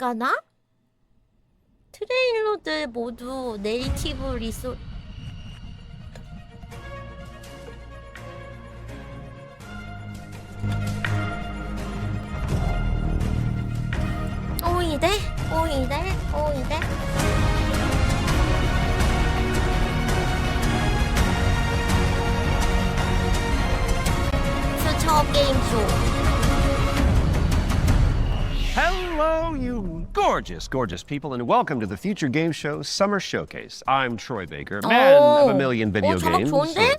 될까나? 트레일러들 모두 네이티브 리소 오이대? 퓨쳐게임쇼. Hello, you gorgeous people, and welcome to the Future Game Show Summer Showcase. I'm Troy Baker, man of a million video 자막 games. 좋은데?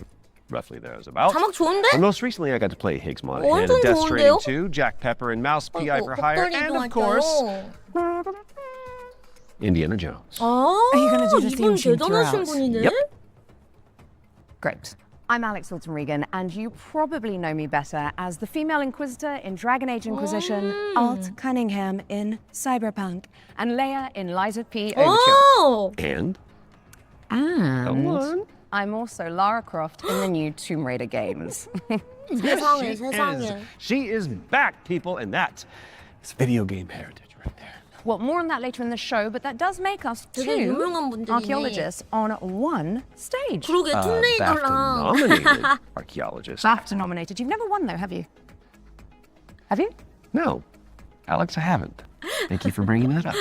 Roughly there's about. 자막 좋은데? And most recently, I got to play Higgs Monahan, 완전 Death Stranding 좋은데요? 2, Jack Pepper and Mouse P.I. for Hire, 목도리도 and of 할까요? course, Indiana Jones. 아, you gonna do the 이분 theme tune 대단하신 throughout? 분이네. Yep. Great. I'm Alex Hilton Regan, and you probably know me better as the female Inquisitor in Dragon Age Inquisition, Alt Cunningham in Cyberpunk, and Leia in Lies of P. Overture. 오! And? And Go on. I'm also Lara Croft in the new Tomb Raider games. 세상에, 세상에. She is back, people, and that's video game heritage right there. Well, more on that later in the show, but that does make us 되게 two 유명한 분들이네. archaeologists on one stage. 그러게 툼레이더랑 BAFTA-nominated archaeologist. BAFTA nominated. You've never won, though, have you? Have you? No, Alex, I haven't. Thank you for bringing that up.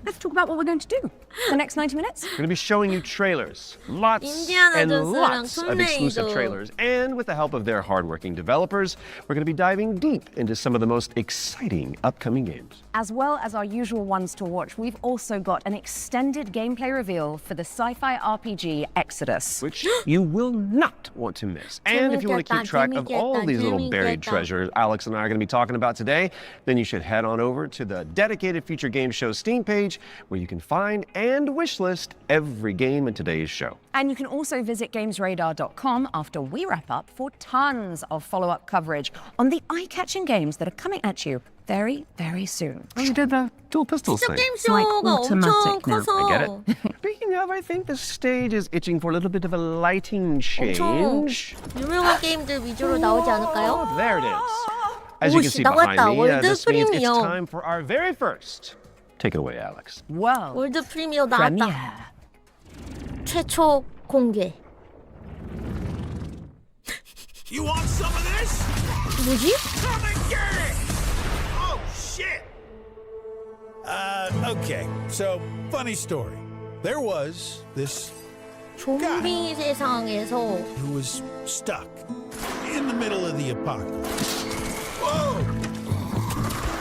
Let's talk about what we're going to do the next 90 minutes. We're going to be showing you trailers. Lots 인디아나 and 존스랑 lots of exclusive 툼레이더. trailers. And with the help of their hardworking developers, we're going to be diving deep into some of the most exciting upcoming games. As well as our usual ones to watch, we've also got an extended gameplay reveal for the sci-fi RPG Exodus. Which you will not want to miss. And if you want to keep track of all these little buried treasures Alex and I are going to be talking about today, then you should head on over to the dedicated Future Game Show Steam page where you can find and wishlist every game in today's show. And you can also visit gamesradar.com after we wrap up for tons of follow-up coverage on the eye-catching games that are coming at you very, very soon. Oh, you did the dual pistols thing. 게임쇼가 엄청 automatic now. 커서 I get it. Speaking of, I think the stage is itching for a little bit of a lighting change. 유명한 게임들 위주로 나오지 않을까요? Oh, there it is. As you can see behind me, this means it's time for our very first. Take it away, Alex. World 월드 프리미어 나왔다. premiere. 최초 공개. You want some of this? 뭐지? Come and get it! Oh, shit! Okay, so, funny story. There was this 좀비 세상에서 who was stuck in the middle of the apocalypse. Whoa!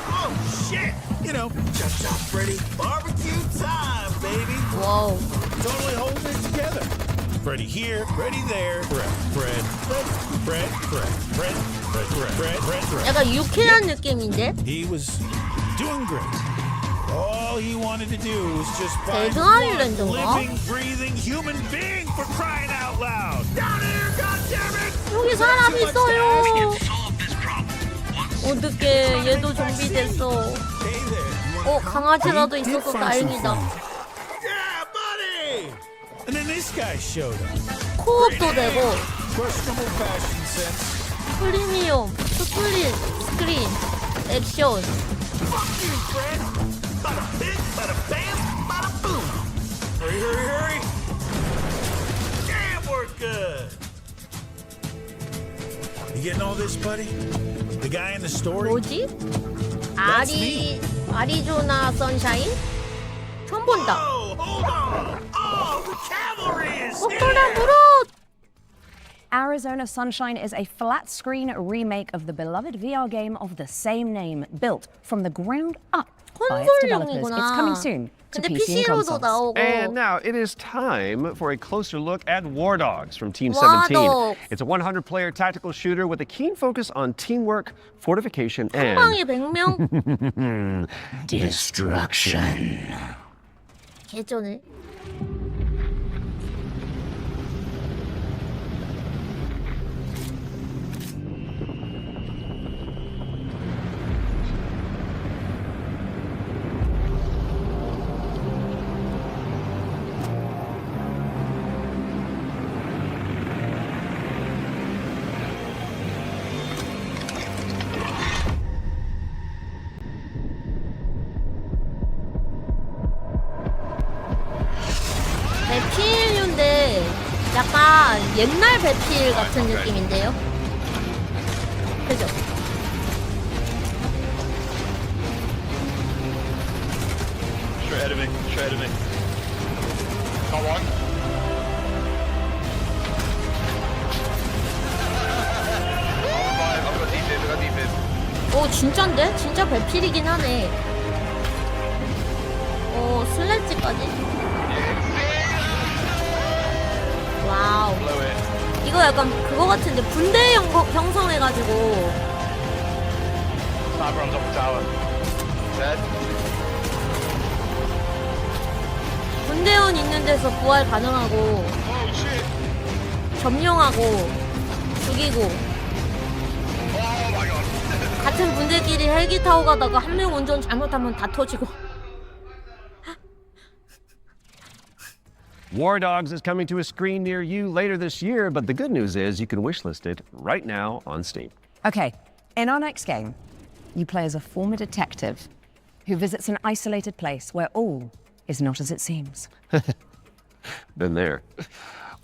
Oh, shit! You know, Chop Freddy, barbecue time, baby! 와우. Totally holding it together. Freddy here, Freddy there, Fred. 약간 유쾌한 느낌인데? He was doing great. All he wanted to do was just find 대등 one 아일랜드인가? living, breathing human being for crying out loud. Down here, goddammit! 여기 사람 있어요. 어떡해, 얘도 좀비 됐어. Hey there. 강아지라도 있어서 다행이다. Yeah, buddy! And then this guy showed up. 코업도 되고, Questionable fashion sense. 프리미엄, 스크린, 액션. Fuck you, Fred! Bada bing, bada bam, bada boom! Hurry! Damn, we're good! You getting all this, buddy? The guy in the story? 뭐지? 아리조나 선샤인? 처음 본다. Whoa, hold on! Oh, the cavalry is 그래, here! 물어! Arizona Sunshine is a flat-screen remake of the beloved VR game of the same name, built from the ground up by its developers. It's coming soon to 근데 PC and PC로도 consoles. 나오고. And now it is time for a closer look at War Dogs from Team War 17. Dogs. It's a 100-player tactical shooter with a keen focus on teamwork, fortification, 한 and 방에 100명? destruction. 개쩌네. 배필류인데 약간 옛날 배필 같은 느낌인데요? 그죠? Straight ahead of me, straight ahead of me. Got one. I've got defib, I've got defib. 오 진짠데? 진짜 배필이긴 하네. 오 슬래지까지? 와우. Blow it. 이거 약간 그거 같은데 분대 형성해가지고 Sniper on top of tower. Dead. 분대원 있는 데서 부활 가능하고 Oh shit. 점령하고 죽이고 Oh my god. 같은 분대끼리 헬기 타고 가다가 한 명 운전 잘못하면 다 터지고. War Dogs is coming to a screen near you later this year, but the good news is you can wishlist it right now on Steam. Okay, in our next game, you play as a former detective who visits an isolated place where all is not as it seems. Been there.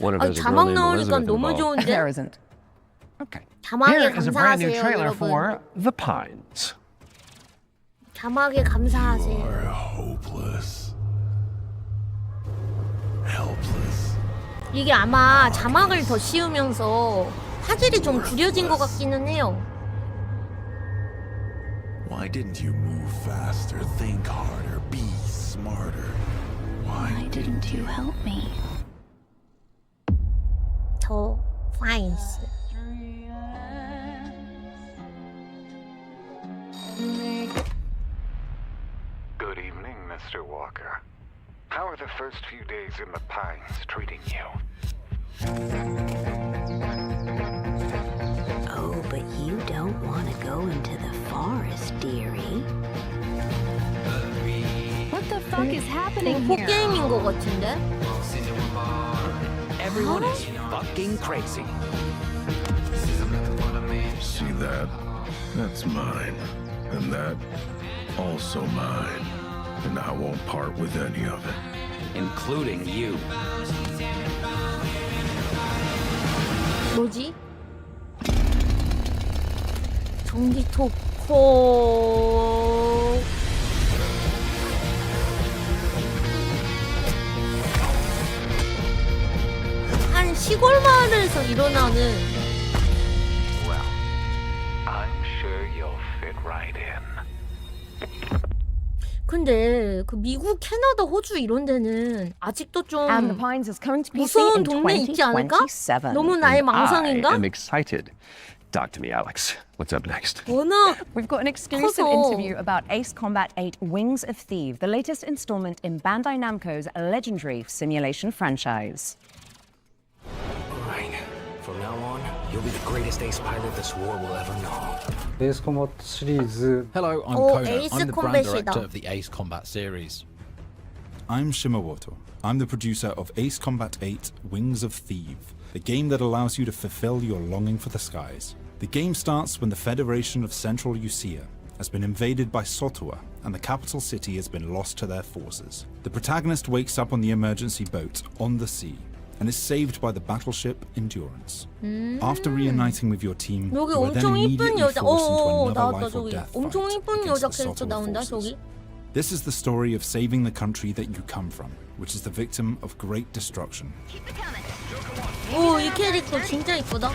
One of 아, us is a girl 자막 named 나오니까 Elizabeth 너무 involved. There 좋은데? isn't. Okay. 자막에 Here is a brand new 감사하세요, trailer 여러분. for The Pines. 자막에 감사하세요. Are hopeless. Helpless. 이게 아마 자막을 더 씌우면서 화질이 좀 구려진 것 같기는 해요. Why didn't you move faster, think harder, be smarter? Why Didn't you help me? 더 파인스. Good evening, Mr. Walker. How are the first few days in the Pines treating you? Oh, but you don't want to go into the forest, dearie. What the fuck is happening 공포 게임인 것 같은데? Everyone is fucking crazy. see that? That's mine. And that also mine. And I won't part with any of it. Including you. 뭐지? 전기톱 코. 한 시골 마을에서 일어나는 Well, I'm sure you'll fit right in. 근데 그 미국, 캐나다, 호주 이런 데는 아직도 좀 And The Pines is coming to PC 무서운 in 동네 있지 않을까? 2027. 너무 나의 I 망상인가? am excited. Talk to me, Alex. What's up next? 워낙 We've got an exclusive 커서. interview about Ace Combat 8 Wings of Thieves, the latest installment in Bandai Namco's legendary simulation franchise. Right. From now on, you'll be the greatest ace pilot this war will ever know. 에이스 컴bat 시리즈 Hello, I'm 오, Kono. 에이스 I'm the brand 컴뱃이다. director of the Ace Combat series. I'm Shimawato. I'm the producer of Ace Combat 8 Wings of Thieves, the game that allows you to fulfill your longing for the skies. The game starts when the Federation of Central Usia has been invaded by Sotua and the capital city has been lost to their forces. The protagonist wakes up on the emergency boat on the sea and is saved by the battleship Endurance. After reuniting with your team, 여기 you are then 엄청 이쁜 immediately 여자. forced into 오, another 나왔다 life or 저기. death 엄청 fight 이쁜 against 여자 the 캐릭터 Sotua 나온다 forces. 저기. This is the story of saving the country that you come from, which is the victim of great destruction. 오, 이 캐릭터 진짜 이쁘다.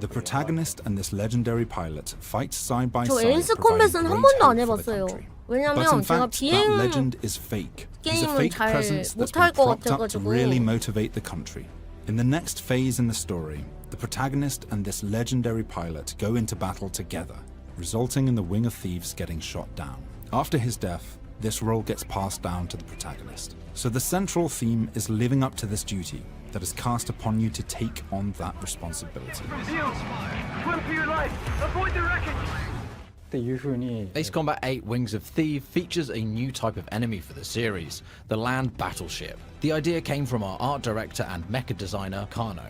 The protagonist and this legendary pilot fight side by 저 side, 에이스 providing 컴뱃은 한 great 번도 안 hope for the 해봤어요. country. But 왜냐면 in 제가 fact, that 비행 legend is fake. He's a 게임은 fake 잘 presence that's 못할 been 것 propped up to 같아가지고. really motivate the country. In the next phase in the story, the protagonist and this legendary pilot go into battle together, resulting in the Wing of Thieves getting shot down. After his death, this role gets passed down to the protagonist. So the central theme is living up to this duty that is cast upon you to take on that responsibility. 그때 유훈이 Ace Combat 8 Wings of Thieves features a new type of enemy for the series, the land battleship. The idea came from our art director and mecha designer, Kano.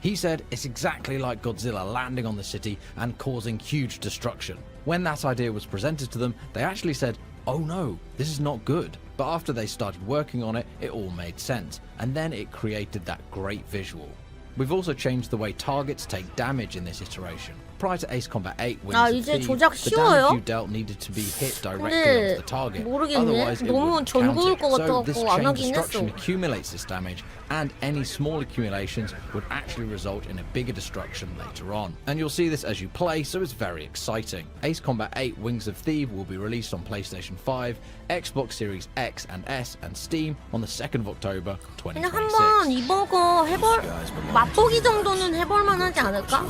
He said it's exactly like Godzilla landing on the city and causing huge destruction. When that idea was presented to them, they actually said, "Oh no, this is not good." But after they started working on it, it all made sense, and then it created that great visual. We've also changed the way targets take damage in this iteration. Prior to Ace Combat 8 Wings of 이제 Thief, 조작 the 쉬워요? damage you dealt needed to be hit directly 근데 onto the target. 모르겠네. Otherwise, it 너무 wouldn't 전구일 count 것 it. So this 같아갖고 안 chain 하긴 destruction 했어. accumulates this damage, and any small accumulations would actually result in a bigger destruction later on. And you'll see this as you play, so it's very exciting. Ace Combat 8 Wings of Thief will be released on PlayStation 5, Xbox Series X and S, and Steam on the 2nd of October 그냥 한번 2026. 이번 거 해볼 맛보기 정도는 해볼만 하지 않을까?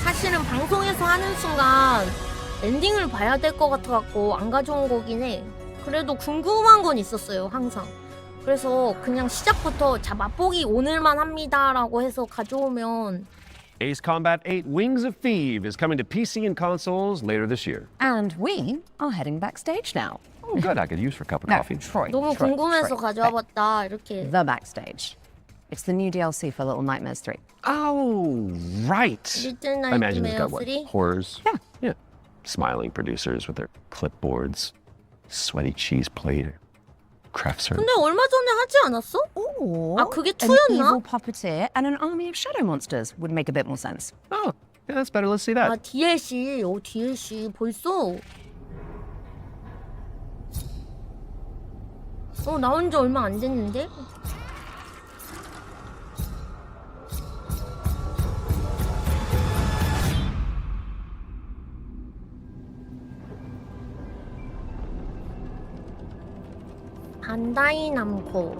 사실은 방송에서 하는 순간 엔딩을 봐야 될 것 같아갖고 안 가져온 거긴 해. 그래도 궁금한 건 있었어요 항상. 그래서 그냥 시작부터 자 맛보기 오늘만 합니다라고 해서 가져오면. Ace Combat 8 Wings of Thief is coming to PC and consoles later this year. And we are heading backstage now. Oh, good. I could use for a cup of No, coffee. Troy. 너무 Troy, 궁금해서 Troy. 가져와봤다 이렇게. The backstage. It's the new DLC for Little Nightmares 3. Oh, right. Little I imagine it's got what? Nightmares 3? Horrors? Yeah. Yeah. Smiling producers with their clipboards, sweaty cheese plate, craft service. 근데 얼마 전에 하지 않았어? Or 아 그게 an 2였나? evil puppeteer and an army of shadow monsters would make a bit more sense. Oh, yeah, that's better. Let's see 아 that. DLC. DLC 벌써. 나온 지 얼마 안 됐는데? 반다이 남코.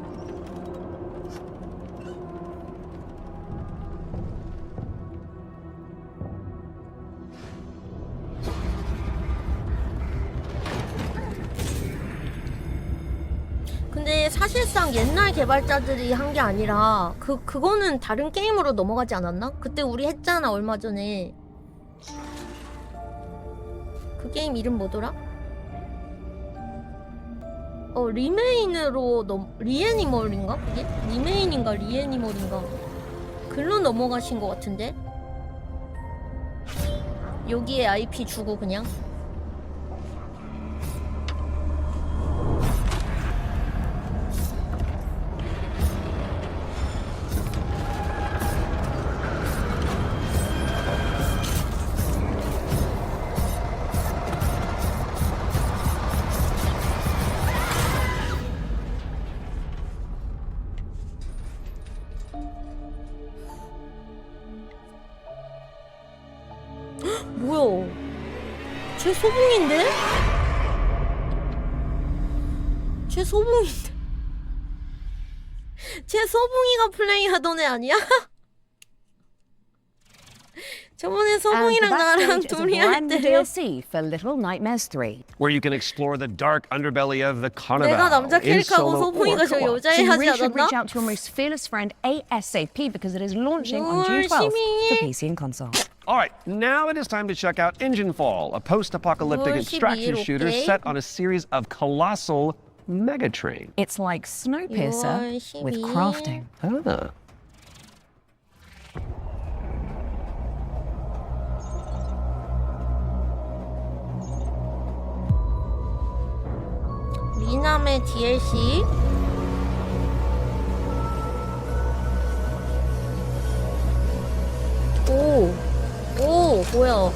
근데 사실상 옛날 개발자들이 한 게 아니라 그거는 다른 게임으로 넘어가지 않았나? 그때 우리 했잖아 얼마 전에. 그 게임 이름 뭐더라? 리메인으로 리애니멀인가? 그게? 리메인인가 리애니멀인가? 글로 넘어가신 것 같은데? 여기에 IP 주고 그냥? 뭐야? 쟤 소봉인데? 쟤 소봉인데? 쟤 소봉이가 플레이하던 애 아니야? 저번에 소봉이랑 나랑 둘이 할 때요. DLC for Little Nightmares 3. Where you can explore the dark underbelly of the carnival. 내가 남자 in 캐릭하고 solo 소봉이가 or 저 co-op. 여자애 So you 하지 really should reach 않았나? out to your most fearless friend ASAP because it is launching on June 12th for PC and console. All right, now it is time to check out Engine Fall, a post-apocalyptic 뭘 extraction 12일, shooter 오케이. set on a series of colossal megatrains. It's like Snowpiercer 6월 with 12일. crafting. Ah. 미남의 DLC. 오, 뭐야?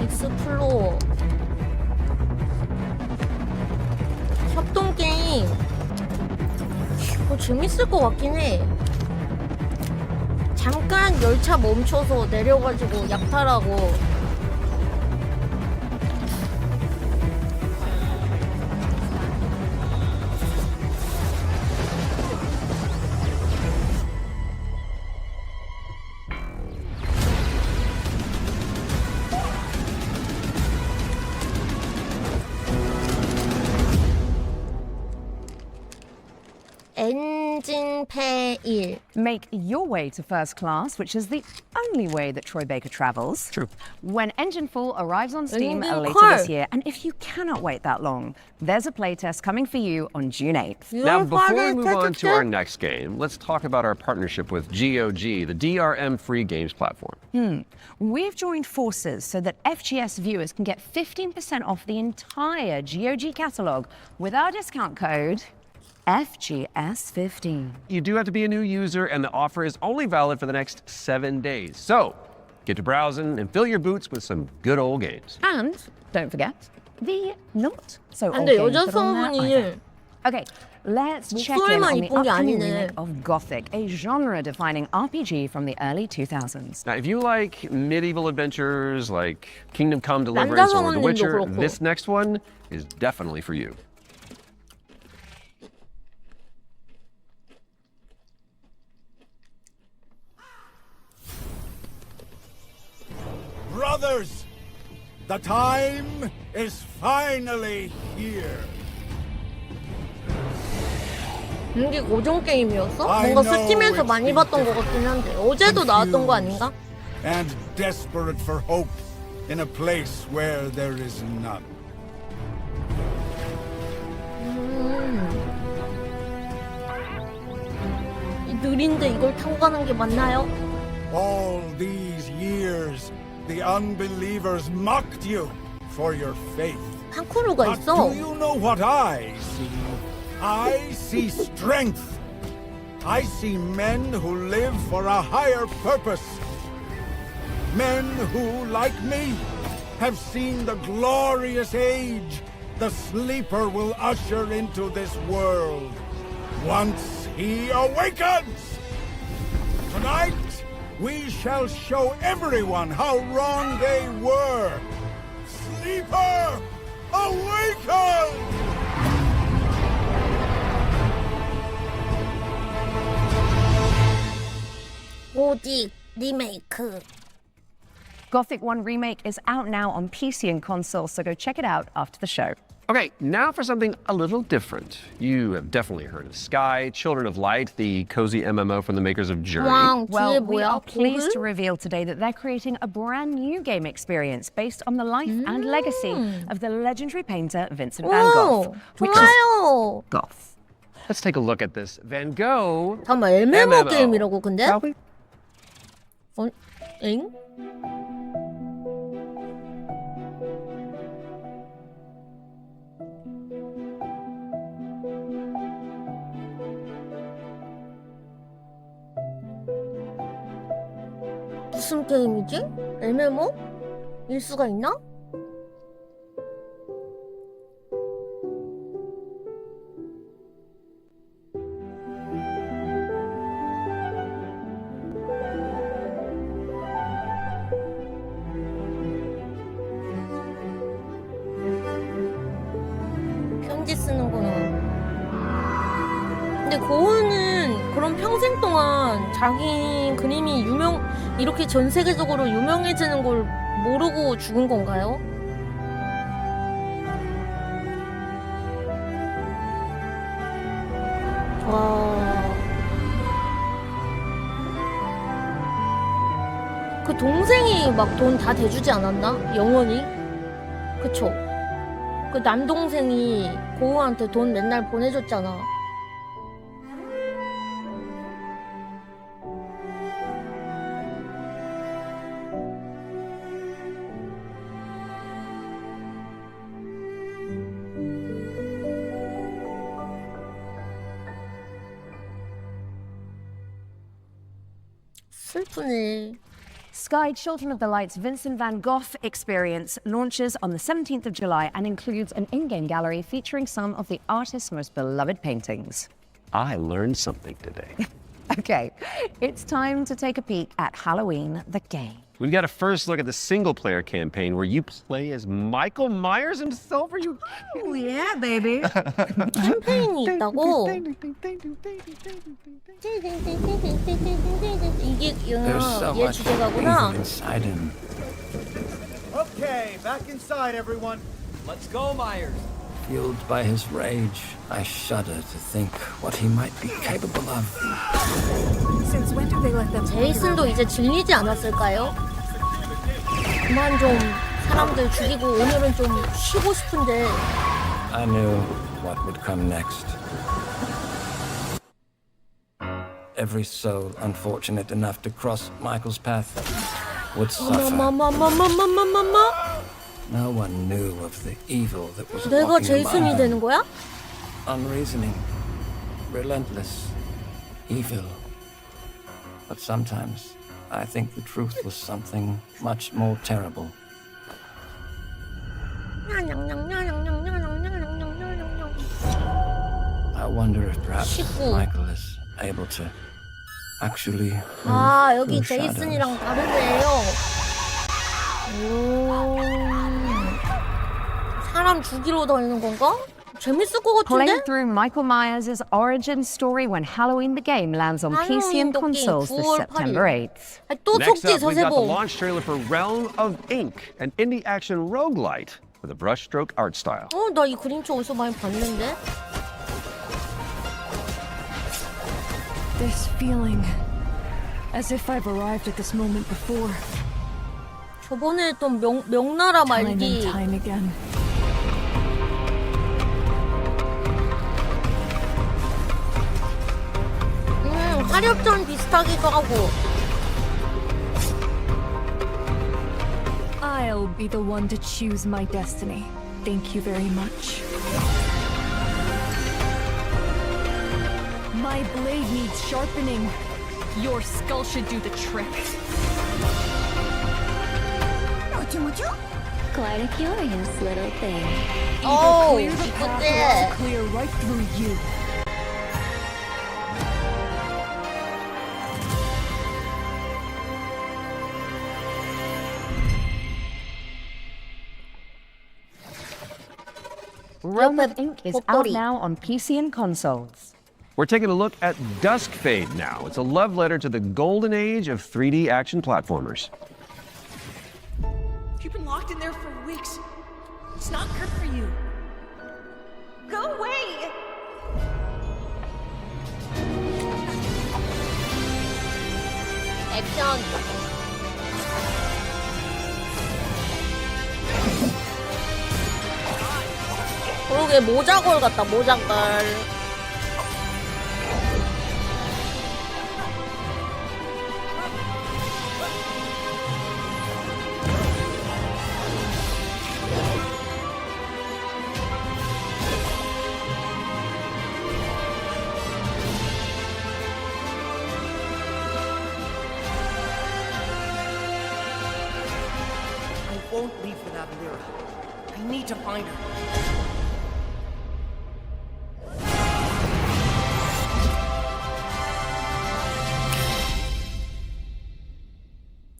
익스플로어. 협동 게임. 재밌을 것 같긴 해. 잠깐 열차 멈춰서 내려가지고 약탈하고. 엔진 찐패 1. Make your way to first class, which is the only way that Troy Baker travels. True. When Engine Full arrives on Steam Engine later Full. this year, and if you cannot wait that long, there's a playtest coming for you on June 8th. Now, before we move on to our next game, let's talk about our partnership with GOG, the DRM-free games platform. We've joined forces so that FGS viewers can get 15% off the entire GOG catalog with our discount code FGS15. You do have to be a new user, and the offer is only valid for the next 7 days. So, get to browsing and fill your boots with some good old games. And don't forget the not so old 근데 games 여자 that are on there 성분이 either. Okay, let's check in 목소리만 on the 이쁜 게 upcoming 아니네. remake of Gothic, a genre-defining RPG from the early 2000s. Now, if you like medieval adventures like Kingdom Come Deliverance or The 남자 Witcher, 성우님도 그렇고. this next one is definitely for you. Brothers, the time is finally here. 이게 고정 게임이었어? 뭔가 스팀에서 많이 봤던 것 같긴 한데 어제도 나왔던 거 아닌가? And desperate for hope in a place where there is none. 느린데 이걸 타고 가는 게 맞나요? All these years, the unbelievers mocked you for your faith. 탕크루가 But 있어. do you know what I see? I see strength. I see men who live for a higher purpose. Men who, like me, have seen the glorious age the sleeper will usher into this world once he awakens. Tonight, we shall show everyone how wrong they were. Sleeper, awaken! 고딕 리메이크. Gothic 1 Remake is out now on PC and console, so go check it out after the show. Okay, now for something a little different. You have definitely heard of Sky, Children of Light, the cozy MMO from the makers of Journey. 왕 뒤에 Well, we 뭐야? are pleased to 고글? reveal today that they're creating a brand new game experience based on the life and legacy of the legendary painter Vincent van Gogh. 오, which is 좋아요. Goth. Let's take a look at this Van Gogh 잠깐만 MMO MMO. 게임이라고 근데? Shall we? 엥? 무슨 게임이지? MMO? 일 수가 있나? 편지 쓰는구나. 근데 고은은 그럼 평생 동안 자기 그림이 이렇게 전 세계적으로 유명해지는 걸 모르고 죽은 건가요? 와. 그 동생이 막 돈 다 대주지 않았나? 영원히? 그쵸? 그 남동생이 고우한테 돈 맨날 보내줬잖아. 슬프네. Sky Children of the Light's Vincent van Gogh experience launches on the 17th of July and includes an in-game gallery featuring some of the artist's most beloved paintings. I learned something today. Okay, it's time to take a peek at Halloween the game. We've got a first look at the single-player campaign where you play as Michael Myers himself. Are you? Oh yeah, baby. 캠페인이 있다고? 이게 얘 주제가구나. inside him. Okay, back inside, everyone. Let's go, Myers. Fueled by his rage, I shudder to think what he might be capable of. Since when do they let them 제이슨도 이제 질리지 않았을까요? 그만 좀 사람들 죽이고 오늘은 좀 쉬고 싶은데. I knew what would come next. Every soul unfortunate enough to cross Michael's path would suffer. No one knew of the evil that was 내가 walking 제이슨이 by 되는 them. 거야? Unreasoning, relentless, evil. But sometimes I think the truth was something much more terrible. I wonder if perhaps 19. Michael is able to actually 아, move 여기 through 제이슨이랑 shadows. 다르네요. 오. 사람 죽이러 다니는 건가? 재밌을 것 같은데? Play through Michael Myers' origin story when Halloween the game lands on PC and consoles this September 8th. 아니, 또 Next 속지 up, we've got the 서세보. launch trailer for Realm of Ink, an indie action roguelite with a brushstroke art style. 나 이 그림체 어디서 많이 봤는데? This feeling, as if I've arrived at this moment before. 저번에 했던 명나라 Time 말기. and time again. 화력전 비슷하기도 하고. I'll be the one to choose my destiny. Thank you very much. My blade needs sharpening. Your skull should do the trick. Quite a curious little thing. 오, Clear the path or I'll clear right through you. Realm of Ink is out 복돌이. now on PC and consoles. We're taking a look at Dusk Fade now. It's a love letter to the golden age of 3D action platformers. You've been locked in there for weeks. It's not good for you. Go away! 액션. 그러게 모자걸 같다, 모자걸. I won't leave without Lyra. I need to find her.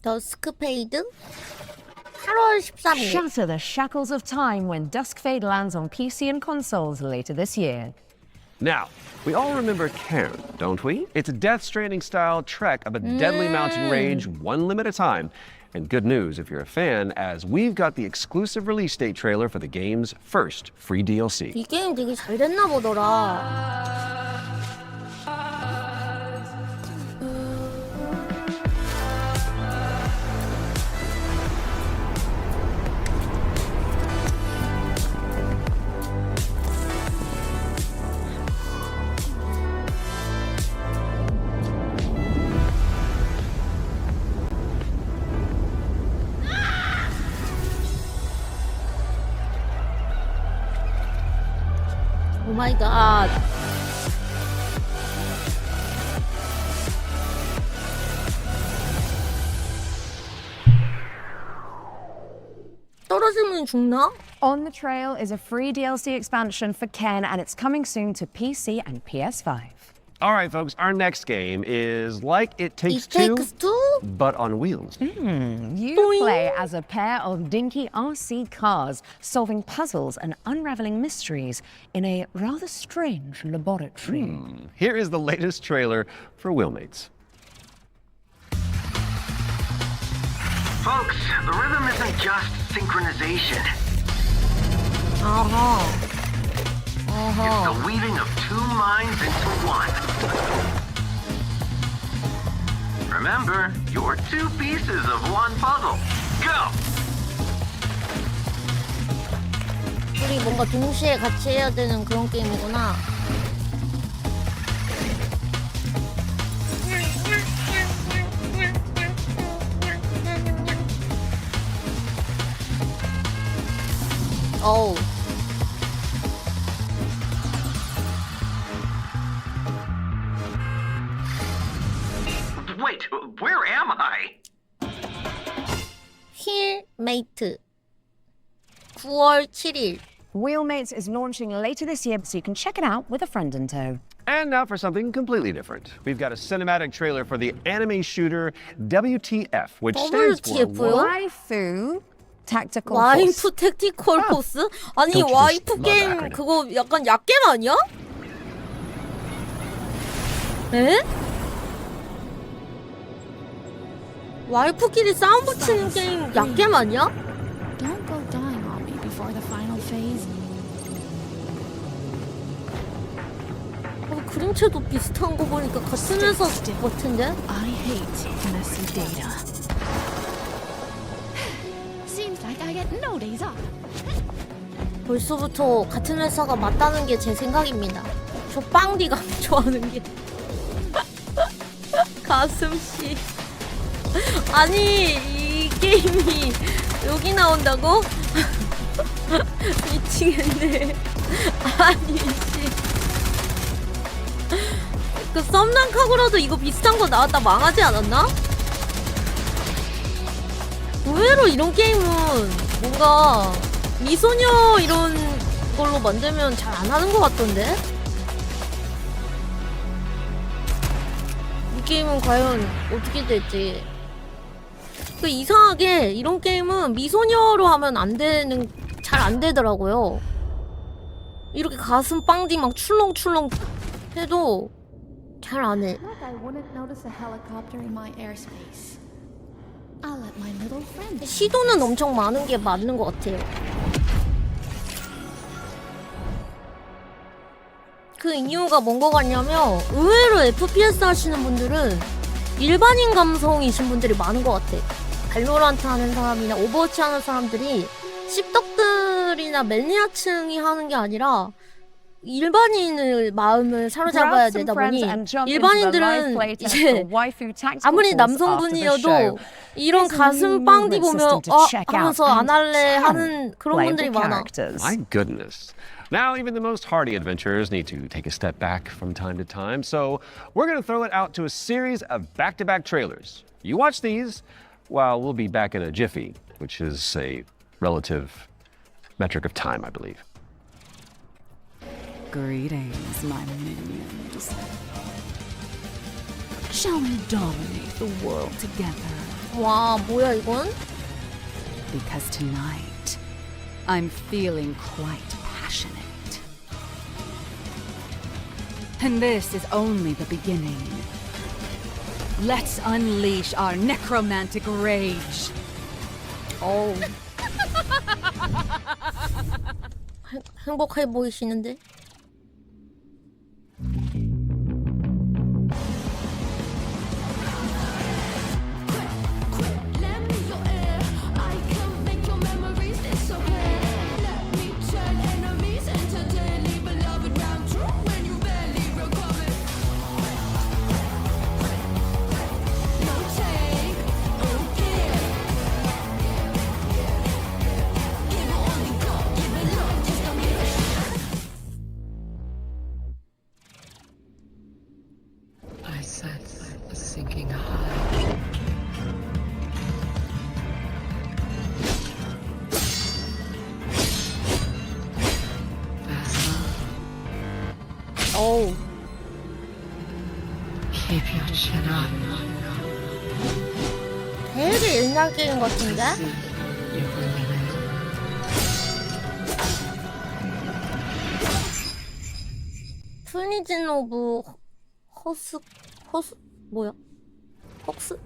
더스크페이드? 8월 13일. Shatter the shackles of time when Dusk Fade lands on PC and consoles later this year. Now, we all remember Cairn, don't we? It's a Death Stranding style trek of a deadly mountain range, one limb at a time. And good news if you're a fan, as we've got the exclusive release date trailer for the game's first free DLC. 이 게임 되게 잘 됐나 보더라. 오 마이 갓. 떨어지면 죽나? On the Trail is a free DLC expansion for Ken, and it's coming soon to PC and PS5. All right, folks, our next game is like It Takes It Two, Takes Two? but on wheels. You play as a pair of dinky RC cars, solving puzzles and unraveling mysteries in a rather strange laboratory. Here is the latest trailer for Wheelmates. Folks, the rhythm isn't just synchronization. 아하. It's the weaving of two minds into one. Remember, you're two pieces of one puzzle. Go! 우리 뭔가 동시에 같이 해야 되는 그런 게임이구나. 어우. Wait, where am I? 힐메이트 9월 7일. Wheelmates is launching later this year, so you can check it out with a friend in tow. And now for something completely different. We've got a cinematic trailer for the anime shooter WTF, which stands for WTF요? Waifu Tactical 와이프 Force. 택티컬 포스? 아니 Don't you 와이프 just love 게임 acronyms? 그거 약간 약겜 아니야? 에? 와이프끼리 싸움 붙이는 게임 약겜 아니야? Don't go dying on me before the final phase. 그림체도 비슷한 거 보니까 같은 회사 같은데? I hate messy data. Seems like I get no days off. 벌써부터 같은 회사가 맞다는 게 제 생각입니다. 저 빵디가 좋아하는 게 가슴씨. 아니 이 게임이 여기 나온다고? 미치겠네. 아니 씨. 그 썸남카고라도 이거 비슷한 거 나왔다 망하지 않았나? 의외로 이런 게임은 뭔가 미소녀 이런 걸로 만들면 잘 안 하는 것 같던데? 이 게임은 과연 어떻게 될지. 그 이상하게 이런 게임은 미소녀로 하면 안 되는, 잘 안 되더라고요. 이렇게 가슴 빵디 막 출렁출렁 해도 잘 안 해. Like I wouldn't notice a helicopter in my airspace. I'll let my little friend. 시도는 엄청 많은 게 맞는 것 같아요. 그 이유가 뭔 것 같냐면 의외로 FPS 하시는 분들은 일반인 감성이신 분들이 많은 것 같아. 발로란트 하는 사람이나 오버워치 하는 사람들이 씹덕들이나 매니아층이 하는 게 아니라 일반인의 마음을 사로잡아야 되다 보니 일반인들은 이제 아무리 남성분이어도 이런 가슴 빵디 보면 하면서 안 할래 하는 그런 분들이 많아. My goodness. Now, even the most hardy adventurers need to take a step back from time to time, so we're going to throw it out to a series of back-to-back trailers. You watch these, while we'll be back in a jiffy, which is a relative metric of time, I believe. Greetings, my minions. Shall we dominate the world together? 와, 뭐야 이건? Because tonight, I'm feeling quite passionate. And this is only the beginning. Let's unleash our necromantic rage. 어우. 행복해 보이시는데? I sense a sinking high. 어우. Keep your chin up. 되게 옛날 게임 같은데? You really 프리즌 오브 허스 뭐야? 헉스?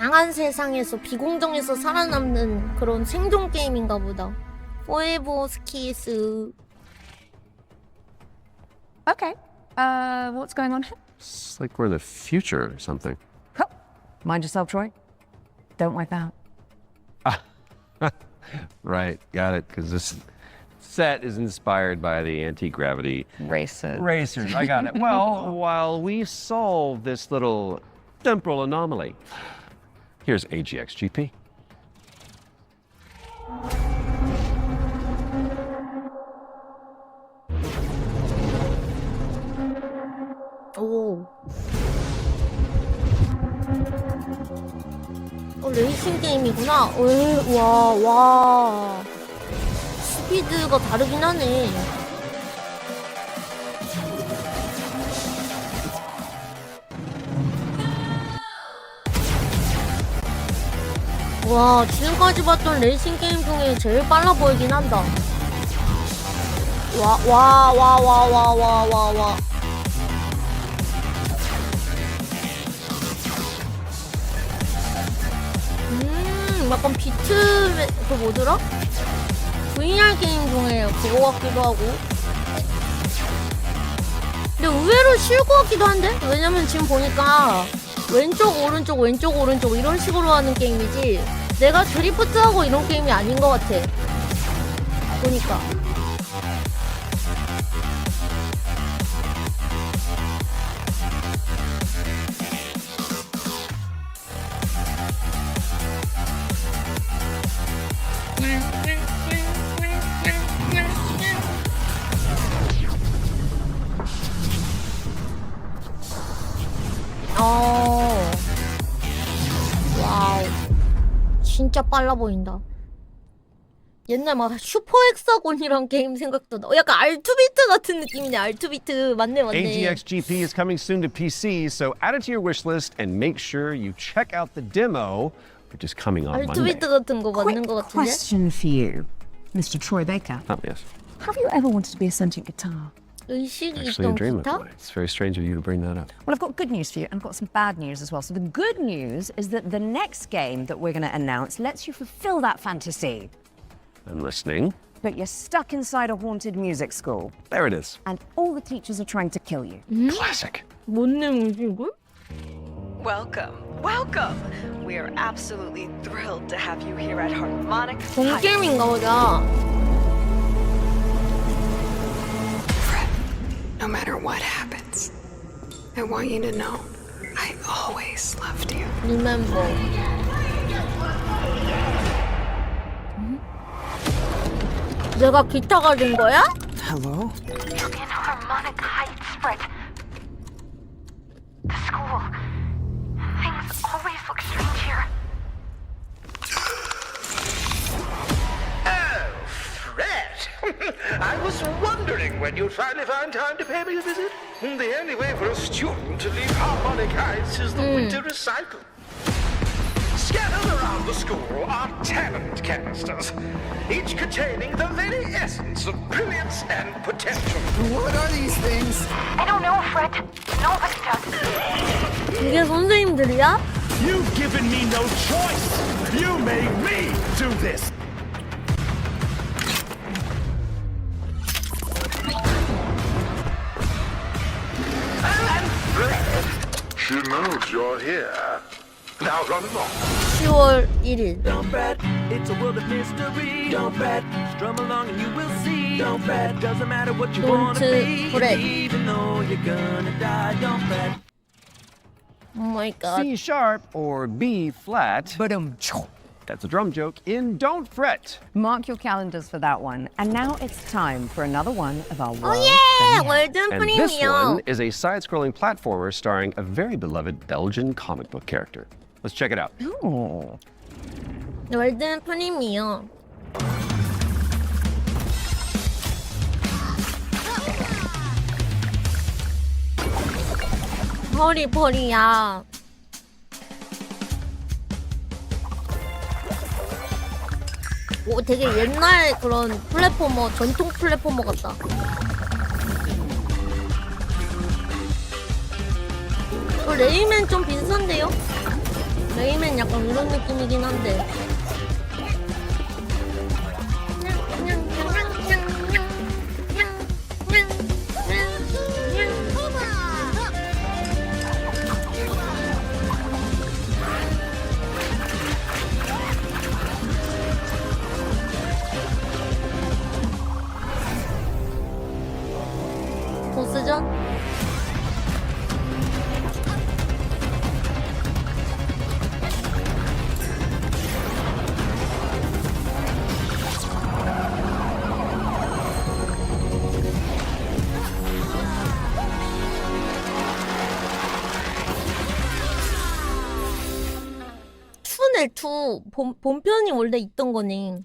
망한 세상에서 비공정에서 살아남는 그런 생존 게임인가 보다. 포에버 스키스. Okay. What's going on here? It's like we're in the future or something. Oh, mind yourself, Troy. Don't wipe out. Right, got it, because this set is inspired by the anti-gravity racers. I got it. Well, while we solve this little temporal anomaly, here's AGXGP. 오. 레이싱 게임이구나. 와. 스피드가 다르긴 하네. 와, 지금까지 봤던 레이싱 게임 중에 제일 빨라 보이긴 한다. 와. 약간 비트 그 뭐더라? VR 게임 중에 그거 같기도 하고. 근데 의외로 쉬울 것 같기도 한데? 왜냐면 지금 보니까 왼쪽 오른쪽 이런 식으로 하는 게임이지 내가 드리프트하고 이런 게임이 아닌 것 같아. 보니까. 와우. 진짜 빨라 보인다. 옛날 막 슈퍼 헥사곤이란 게임 생각도 나. 약간 R2비트 같은 느낌이네. R2비트 맞네. AGXGP is coming soon to PC, so add it to your wish list and make sure you check out the demo, which is coming on Monday. R2비트 같은 거 맞는 거 같은데? Question for you, Mr. Troy Baker. Yes. Have you ever wanted to be a sentient guitar? 의식이 Actually, a 있던 dream of 기타? mine. It's very strange of you to bring that up. Well, I've got good news for you, and I've got some bad news as well. So the good news is that the next game that we're going to announce lets you fulfill that fantasy. I'm listening. But you're stuck inside a haunted music school. There it is. And all the teachers are trying to kill you. Classic. 뭔 내용이지 이거? Welcome. We're absolutely thrilled to have you here at Harmonic. 본 게임인가 보다. No matter what happens, I want you to know I always loved you. Remember. 내가 기타가 된 거야? Hello? You're in Harmonic Heights, Fred. The school. Things always look strange here. Oh, Fred! I was wondering when you'd finally find time to pay me a visit. The only way for a student to leave Harmonic Heights is the winter recital. Scattered around the school are talent canisters, each containing the very essence of brilliance and potential. What are these things? I don't know, Fred. Nobody does. 이게 선생님들이야? You've given me no choice. You made me do this. And Fred, she knows you're here. Now run along. 10월 1일. Don't fret, it's a world of mystery. Don't fret, strum along and you will see. Don't fret, doesn't matter what you wanna be. Even though you're gonna die, don't fret. Oh my god. C sharp or B flat. That's a drum joke in Don't Fret. Mark your calendars for that one. And now it's time for another one of our world 월든 And this 프리미어. one is a side-scrolling platformer starring a very beloved Belgian comic book character. Let's check it out. Ooh. 월든 프리미어. 허리퍼리야. 오, 되게 옛날 그런 플랫포머, 전통 플랫포머 같다. 레이맨 좀 비슷한데요? 레이맨 약간 이런 느낌이긴 한데. 보스전? 투 본편이 원래 있던 거네.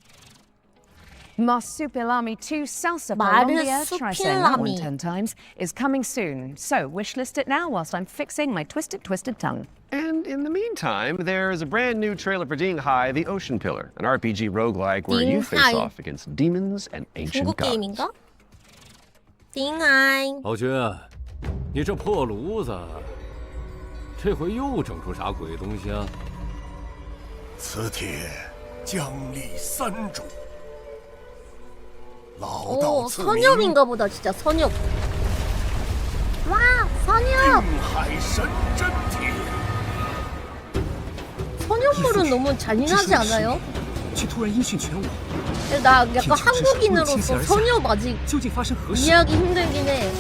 Marsupilami 2 Salsa Colombia, try saying that one Marsupilami. 10 times, is coming soon. So wishlist it now whilst I'm fixing my twisted tongue. And in the meantime, there's a brand new trailer for Ding Hai, the Ocean Pillar, an RPG roguelike where you face Hai. off against demons and ancient 중국 gods. 게임인가? 띵하이. 老君，你这破炉子，这回又整出啥鬼东西啊？此帖将立三主，老 오 道赐名， 선엽인가 보다 진짜 선엽. 와 선엽. 定海神真帖。 선엽물은 너무 잔인하지 않아요? 却突然音讯全无， 나 약간 한국인으로서 선엽 아직 究竟发生何事？ 이해하기 힘들긴 해.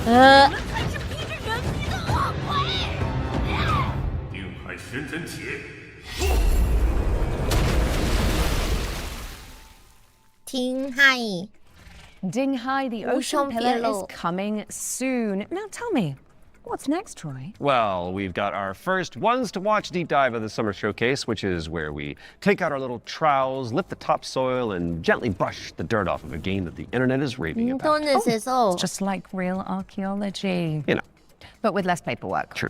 와. 定海神真帖。 딩하이. Dinghai, the Ocean Ocean Pillar, Pillar. is coming soon. Now tell me, what's next, Troy? Well, we've got our first ones to watch deep dive of the summer showcase, which is where we take out our little trowels, lift the topsoil, and gently brush the dirt off of a game that the internet is raving about. 인터넷에서 It's just like real archaeology. You know. But with less paperwork. True.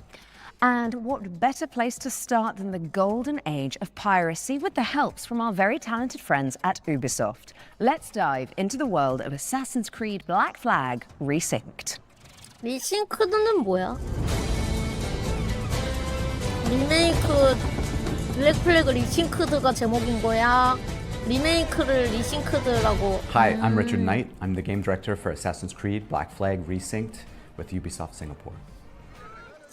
And what better place to start than the golden age of piracy with the helps from our very talented friends at Ubisoft. Let's dive into the world of Assassin's Creed Black Flag Resynced. 리싱크드는 뭐야? 리메이크 블랙 플래그 리싱크드가 제목인 거야? 리메이크를 리싱크드라고. Hi, I'm Richard Knight. I'm the game director for Assassin's Creed Black Flag Resynced with Ubisoft Singapore.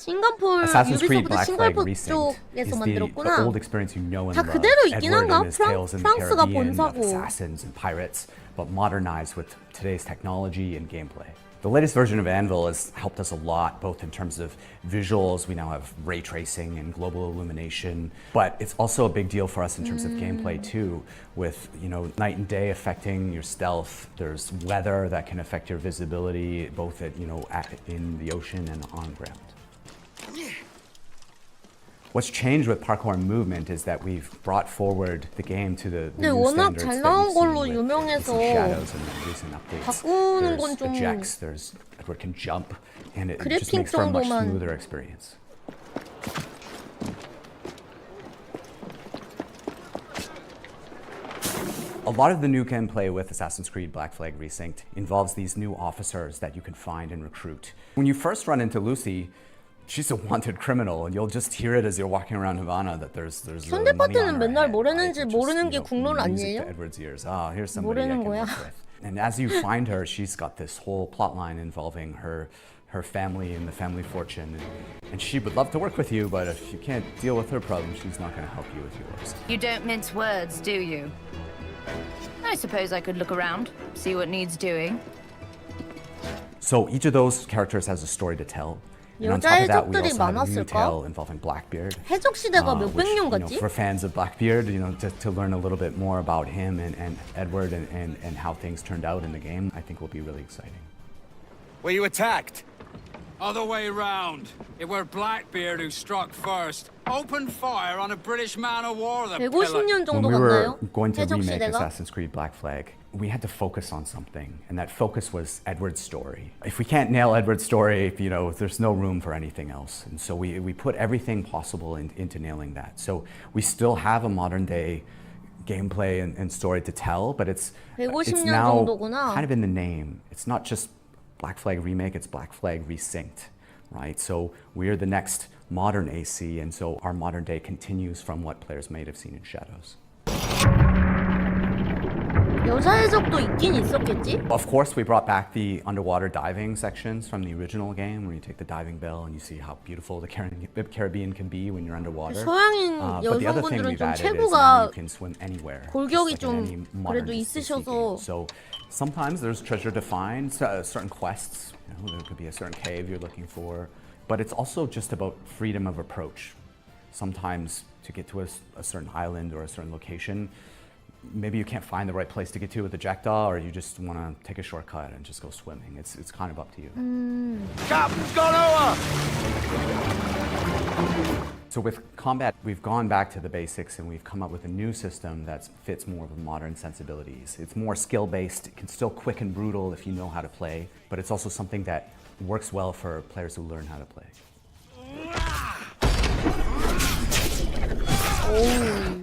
싱가포르 Assassin's Creed 유비소프트 Black Flag 싱가포르 Resynced 쪽에서 is the 만들었구나. old experience you know and 다 love. 그대로 있긴 Edward 한가? and his tales in the 프랑스가 Caribbean of 본사고. assassins and pirates, but modernized with today's technology and gameplay. The latest version of Anvil has helped us a lot, both in terms of visuals. We now have ray tracing and global illumination, but it's also a big deal for us in terms of gameplay too, with night and day affecting your stealth. There's weather that can affect your visibility, both in the ocean and on ground. What's changed with parkour and movement is that we've brought forward the game to the 근데 new 워낙 standards 잘 that 나온 you've 걸로 seen with 유명해서 some shadows and recent updates. 바꾸는 건 There's 좀 ejects, there's Edward can jump, and it just 그래픽 makes for a much 정도만. smoother experience. A lot of the new gameplay with Assassin's Creed Black Flag Resynced involves these new officers that you can find and recruit. When you first run into Lucy, she's a wanted criminal, and you'll just hear it as you're walking around Havana that there's 현대 파트는 맨날 뭘 했는지 모르는 게 국룰 music to 아니에요? Edward's ears. Ah, here's somebody I 모르는 can 거야. work with. And as you find her, she's got this whole plot line involving her family and the family fortune. And she would love to work with you, but if you can't deal with her problems, she's not going to help you with yours. You don't mince words, do you? I suppose I could look around, see what needs doing. So each of those characters has a story to tell. And on top 여자 of that, we 해적들이 also have a new 많았을까? tale involving Blackbeard. 해적 시대가 몇백 년 which, 같지? for fans of Blackbeard, to learn a little bit more about him and Edward and how things turned out in the game, I think will be really exciting. Were you attacked? Other way round. It were Blackbeard who struck first. Opened fire on a British man of war. The 150년 When 정도 we were 갔나요? going to 해적 remake 시대가? Assassin's Creed Black Flag, we had to focus on something, and that focus was Edward's story. If we can't nail Edward's story, you know, there's no room for anything else. And so we put everything possible into nailing that. So we still have a modern day gameplay and story to tell, but it's now kind of in the name. It's not just Black Flag Remake, it's Black Flag Resynced, right? So we're the next modern AC, and so our modern day continues from what players may have seen in Shadows. 여자 해적도 있긴 있었겠지? Of course, we brought back the underwater diving sections from the original game, where you take the diving bell and you see how beautiful the Caribbean can be when you're underwater. 서양인 But the other thing 여성분들은 we've 좀 added is now 체구가 you can swim anywhere. 골격이 just like in 좀 any modern 그래도 CC 있으셔서. game. So sometimes there's treasure to find, certain quests. You know, there could be a certain cave you're looking for, but it's also just about freedom of approach. Sometimes to get to a certain island or a certain location, maybe you can't find the right place to get to with the jackdaw, or you just want to take a shortcut and just go swimming. It's kind of up to you. Captain's gone over! So with combat, we've gone back to the basics and we've come up with a new system that fits more of the modern sensibilities. It's more skill-based, it can still quick and brutal if you know how to play, but it's also something that works well for players who learn how to play.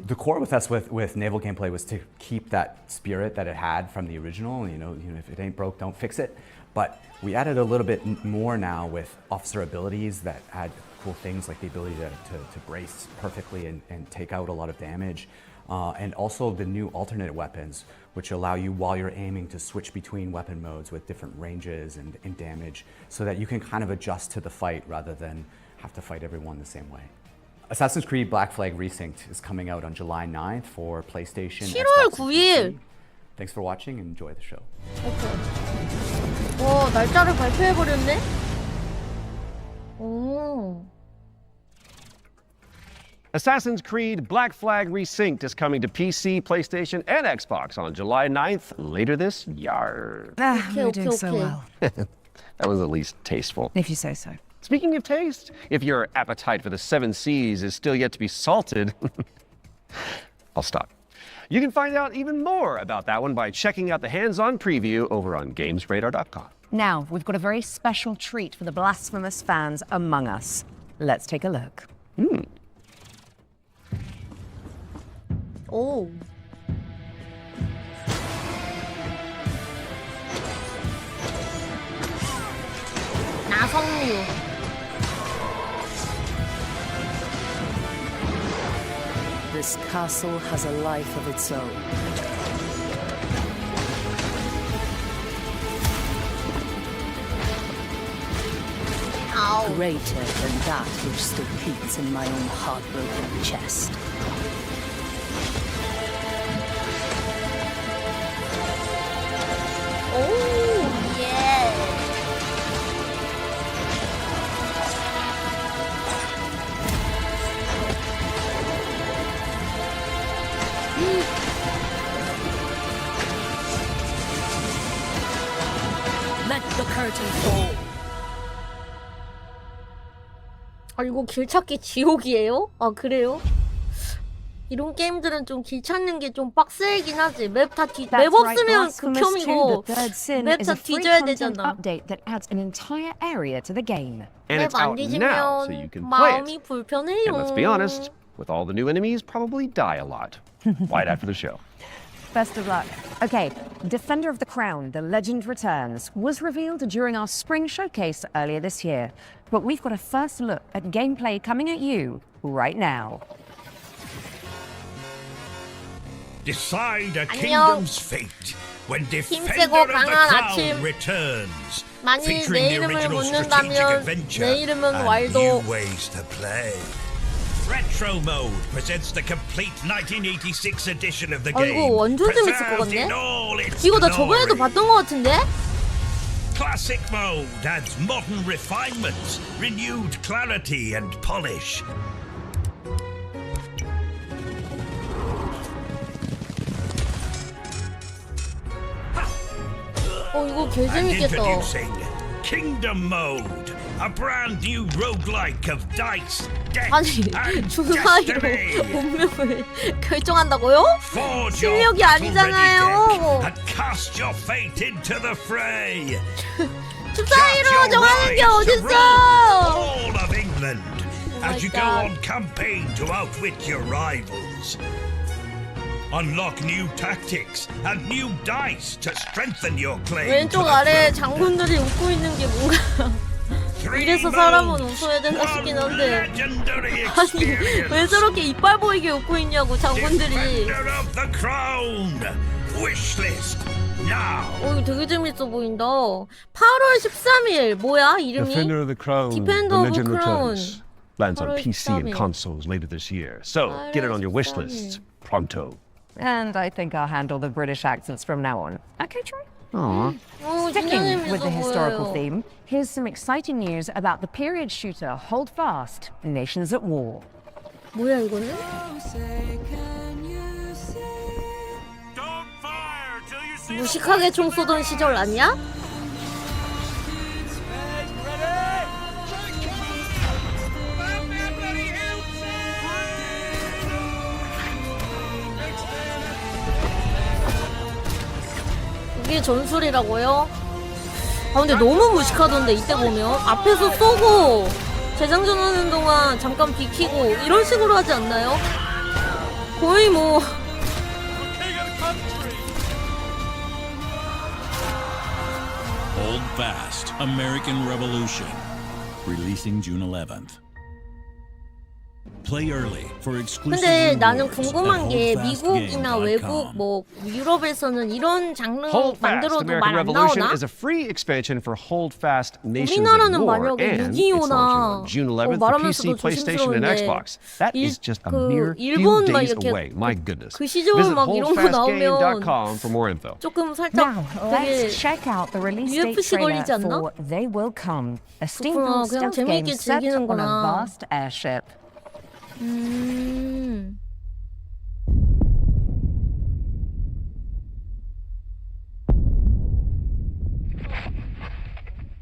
The core with us with naval gameplay was to keep that spirit that it had from the original. You know, if it ain't broke, don't fix it. But we added a little bit more now with officer abilities that add cool things like the ability to brace perfectly and take out a lot of damage. And also the new alternate weapons, which allow you while you're aiming to switch between weapon modes with different ranges and damage, so that you can kind of adjust to the fight rather than have to fight everyone the same way. Assassin's Creed Black Flag Resynced is coming out on July 9th for PlayStation. 7월 9일. Thanks for watching and enjoy the show. 오케이. 와, 날짜를 발표해버렸네? 오. Assassin's Creed Black Flag Resynced is coming to PC, PlayStation, and Xbox on July 9th later this year. We're doing so well. That was at least tasteful. If you say so. Speaking of taste, if your appetite for the 7 Seas is still yet to be salted, I'll stop. You can find out even more about that one by checking out the hands-on preview over on GamesRadar.com. Now, we've got a very special treat for the blasphemous fans among us. Let's take a look. 오. 나성류. This castle has a life of its own. Greater than that which still beats in my own heartbroken chest. Oh, yeah. Let the curtain fall. 아, 이거 길 찾기 지옥이에요? 아, 그래요? 이런 게임들은 좀 길 찾는 게 좀 빡세긴 하지. 맵 없으면 극혐이고 맵 다 뒤져야 되잖아. Update that adds an entire area to the game. And it's out now, so you can play 마음이 it. 불편해요. And let's be honest, with all the new enemies, probably die a lot. Right after the show. Best of luck. Okay, Defender of the Crown, The Legend Returns, was revealed during our spring showcase earlier this year. But we've got a first look at gameplay coming at you right now. Decide a kingdom's fate when Defender of the Crown returns. 만일 내 이름을 묻는다면 내 이름은 왈도. New ways to play. Retro Mode presents the complete 1986 edition of the 아, game. 이거 완전 재밌을 것 preserved 같네. in all its 이거 나 저번에도 glory. 봤던 것 같은데? Classic Mode adds modern refinements, renewed clarity and polish. 이거 개 And 재밌겠다. introducing Kingdom Mode, a brand new roguelike of dice, death, 아니 and 주사위로 destiny. 운명을 결정한다고요? Forge your 실력이 battle-ready 아니잖아요. deck and cast your fate into the fray. 주사위로 정하는 게 어딨어? All of England as you go God. on campaign to outwit your rivals. Unlock new tactics and new dice to strengthen your claim. 왼쪽 아래 장군들이 웃고 있는 게 뭔가 이래서 사람은 웃어야 된다 싶긴 한데 아니 왜 저렇게 이빨 보이게 웃고 있냐고 장군들이. Defender of the Crown. Wishlist now. 이거 되게 재밌어 보인다. 8월 13일 뭐야 이름이? Defender of the Crown. Defender The of the Legend Crown. Returns. Lands on 8월 PC and 13일. consoles later this year. So get it on your wish list pronto. And I think I'll handle the British accents from now on. Okay, Troy? Aww. Sticking with the historical 보여요. theme, here's some exciting news about the period shooter Hold Fast, Nations at War. 뭐야 이거는? 무식하게 총 쏘던 시절 아니야? 이게 전술이라고요? 아 근데 너무 무식하던데 이때 보면 앞에서 쏘고 재장전 하는 동안 잠깐 비키고 이런 식으로 하지 않나요? 거의 뭐 Hold Fast, American Revolution. Releasing June 11th. Play early for exclusive 근데 나는 rewards 궁금한 at 게 미국이나 외국 holdfastgame.com. 뭐 유럽에서는 이런 장르 Hold Fast, 만들어도 American 말 안 Revolution 나오나? is a free expansion for Hold Fast Nations at 우리나라는 War, 만약에 and it's launching 625나 on June 11th for PC, 말하면서도 PlayStation, and 조심스러운데 Xbox. That is just a mere few 일본 막 days 이렇게 away. My goodness. 그 시절 Visit 막 이런 거 나오면 holdfastgame.com for more info. 조금 살짝 Now, 되게 let's check out the release date UFC trailer 걸리지 않나? for They Will Come, a 그렇구나, steampunk 그냥 stealth game 재미있게 set on a 즐기는구나. vast airship.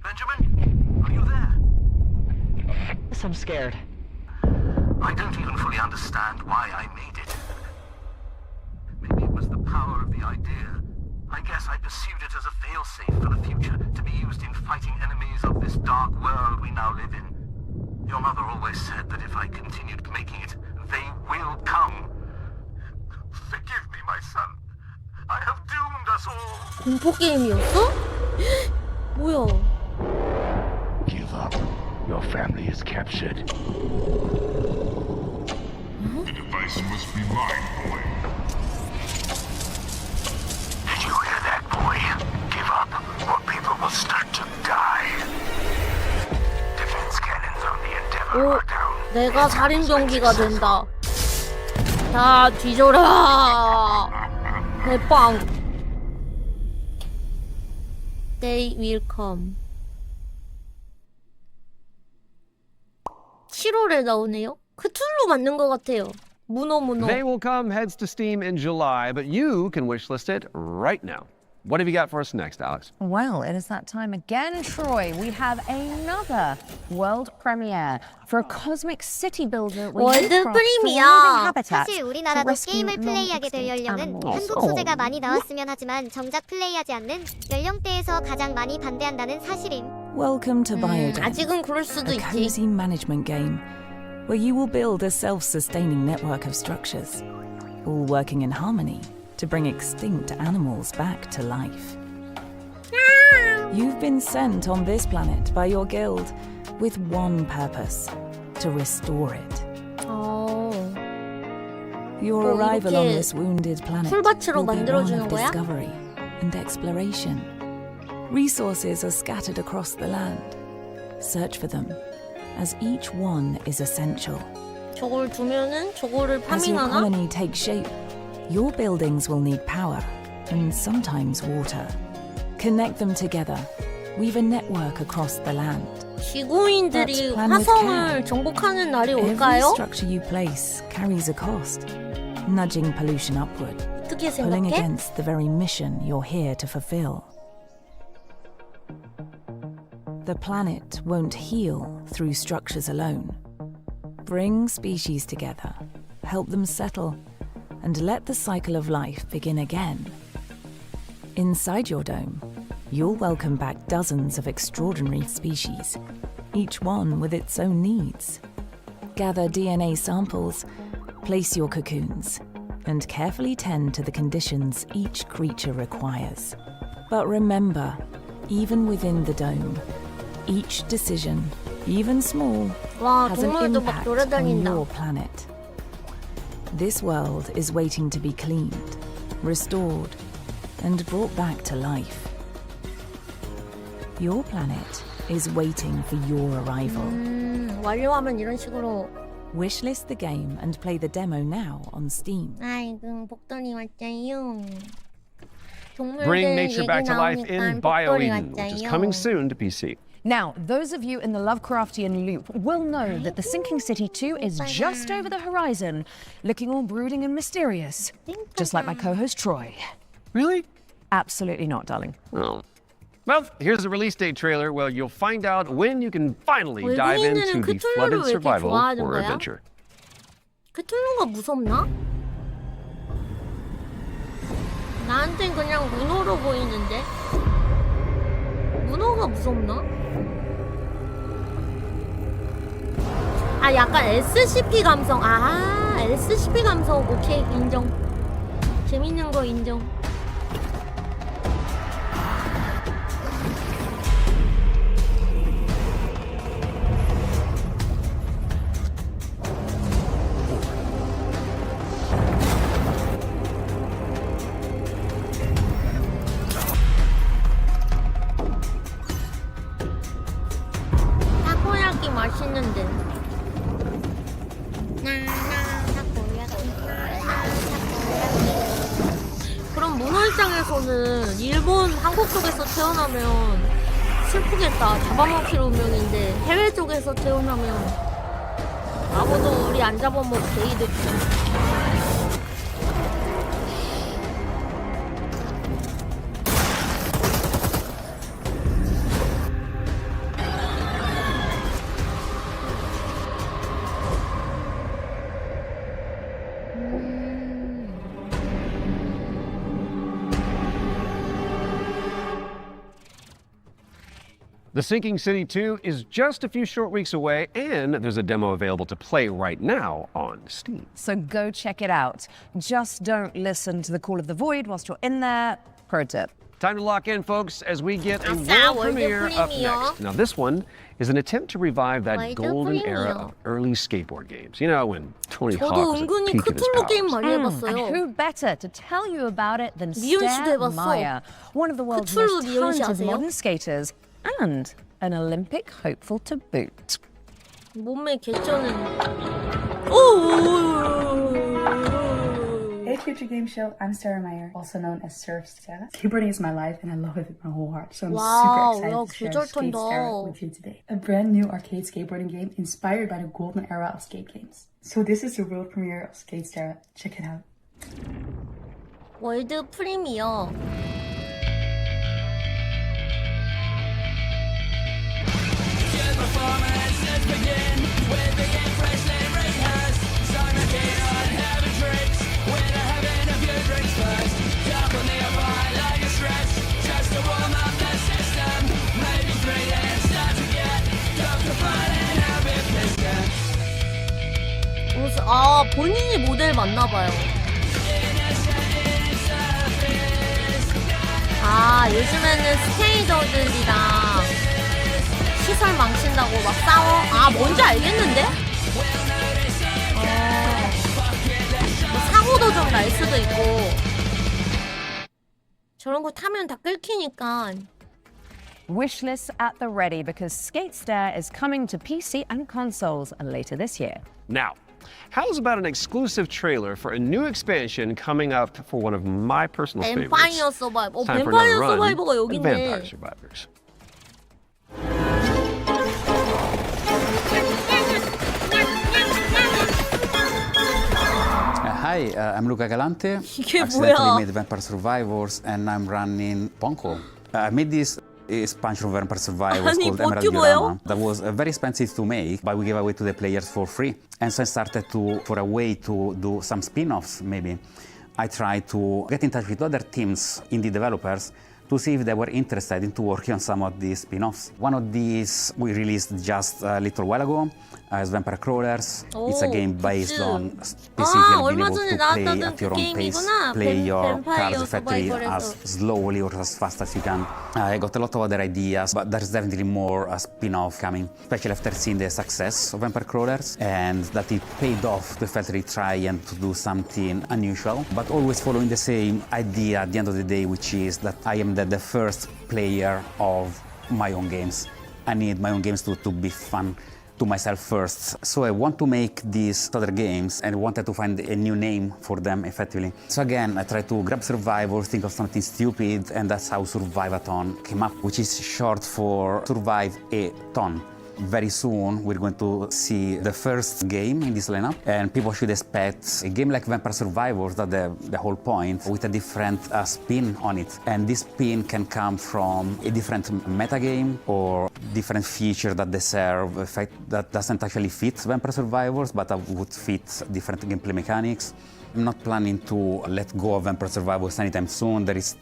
Benjamin, are you there? Yes, I'm scared. I don't even fully understand why I made it. Maybe it was the power of the idea. I guess I pursued it as a failsafe for the future, to be used in fighting enemies of this dark world we now live in. Your mother always said that if I continued making it, they will come. Forgive me, my son. I have doomed us all. 공포 게임이었어? 뭐야? Give up. Your family is captured. The device must be mine, boy. Did you hear that, boy? Give up, or people will start to die. Defense cannons on the Endeavor 오, are down. 내가 살인 경기가 된다. 다 뒤져라. 대빵. They will come. 7월에 나오네요. 크툴루 맞는 것 같아요. 문어. They Will Come heads to Steam in July, but you can wishlist it right now. What have you got for us next, Alex? Well, it is that time again, Troy. We have another world premiere for a cosmic city builder where you 월드 craft 프리미어. thriving habitats 사실 to 우리나라도 rescue 게임을 플레이하게 될 long-extinct 연령은 animals. 한국 소재가 많이 나왔으면 하지만 정작 플레이하지 않는 연령대에서 가장 많이 반대한다는 사실임. Welcome to Bioden, 아직은 그럴 수도 a 있지. cozy management game where you will build a self-sustaining network of structures, all working in harmony to bring extinct animals back to life. You've been sent on this planet by your guild with one purpose, to restore it. Your arrival on 이렇게 this wounded planet 풀밭으로 will be one 만들어주는 of 거야? discovery and exploration. Resources are scattered across the land. Search for them, as each one is essential. 저걸 두면은 저거를 As your 파밍하나? colony takes shape, your buildings will need power and sometimes water. Connect them together. Weave a network across the land. 지구인들이 But plan with 화성을 care. 정복하는 날이 Every 올까요? structure you place carries a cost, nudging pollution upward, 어떻게 pulling 생각해? against the very mission you're here to fulfill. The planet won't heal through structures alone. Bring species together, help them settle, and let the cycle of life begin again. Inside your dome, you'll welcome back dozens of extraordinary species, each one with its own needs. Gather DNA samples, place your cocoons, and carefully tend to the conditions each creature requires. But remember, even within the dome, each decision, even small, has an impact on your planet. This world is waiting to be cleaned, restored, and brought back to life. Your planet is waiting for your arrival. 완료하면 이런 식으로. Wishlist the game and play the demo now on Steam. 아이고 복돌이 왔자요. Bring nature back to life in BioEden, which is coming soon to PC. Now, those of you in the Lovecraftian loop will know that the Sinking City 2 is just over the horizon, looking all brooding and mysterious, just like my co-host Troy. Really? Absolutely not, darling. Oh. Well, here's the release date trailer where you'll find out when you can finally dive into the flooded survival horror adventure. 크툴루가 무섭나? 나한텐 그냥 문어로 보이는데? 문어가 무섭나? 아 약간 SCP 감성. 아 SCP 감성. 오케이 인정. 재밌는 거 인정. 타코야끼 맛있는데. 그럼 문어 입장에서는 일본, 한국 쪽에서 태어나면 슬프겠다. 잡아먹힐 운명인데 해외 쪽에서 태어나면 아무도 우리 안 잡아먹고 데이드. The Sinking City 2 is just a few short weeks away, and there's a demo available to play right now on Steam. So go check it out. Just don't listen to the call of the void whilst you're in there. Pro tip. Time to lock in, folks, as we get a world premiere up next. Now, this one is an attempt to revive that golden era of early skateboard games. You know, when Tony Hawk was at the peak of his powers. And who better to tell you about it than Stair Meyer, one of the world's most talented modern skaters and an Olympic hopeful to boot. 몸매 개쩌는. Hey 퓨쳐게임쇼, I'm Sarah Meyer, also known as Surf Sarah. Skateboarding is my life and I love it with my whole heart, so I'm super excited to share Skate Sarah with you today. A brand new arcade skateboarding game inspired by the golden era of skate games. So this is the world premiere of Skate Sarah. Check it out. 월드 프리미어. 아 본인이 모델 맞나봐요. 아 요즘에는 스테이저들이랑 시설 망친다고 막 싸워? 아 뭔지 알겠는데? 뭐 사고도 좀 날 수도 있고 저런 거 타면 다 끓기니까. Wishlists at the ready because Skate Stair is coming to PC and consoles later this year. Now, how's about an exclusive trailer for a new expansion coming up for one of my personal favorites? 뱀파이어 서바이버. Time for 뱀파이어 another run 서바이버가 여기 of 있네. Vampire Survivors. Hi, I'm Luca Galante. 이게 Accidentally 뭐야? made Vampire Survivors and I'm running Ponko. I made this expansion of Vampire Survivors 아니, called Emerald 버튜버요? Diorama that was very expensive to make, but we gave away to the players for free. And so I started for a way to do some spin-offs maybe. I tried to get in touch with other teams, indie developers, to see if they were interested into working on some of these spin-offs. One of these we released just a little while ago as Vampire Crawlers. It's a game based on specifically being able to play at your own pace, play your cards effectively as slowly or as fast as you can. I got a lot of other ideas, but there's definitely more spin-off coming, especially after seeing the success of Vampire Crawlers and that it paid off to effectively try and to do something unusual, but always following the same idea at the end of the day, which is that I am the first player of my own games. I need my own games to be fun to myself first. So I want to make these other games and wanted to find a new name for them effectively. So again, I tried to grab survivors, think of something stupid, and that's how Survive-a-thon came up, which is short for Survive a Ton. Very soon we're going to see the first game in this lineup, and people should expect a game like Vampire Survivors, that the whole point, with a different spin on it. And this spin can come from a different metagame or different feature that they serve, a fact that doesn't actually fit Vampire Survivors, but that would fit different gameplay mechanics. I'm not planning to let go of Vampire Survivors anytime soon. There is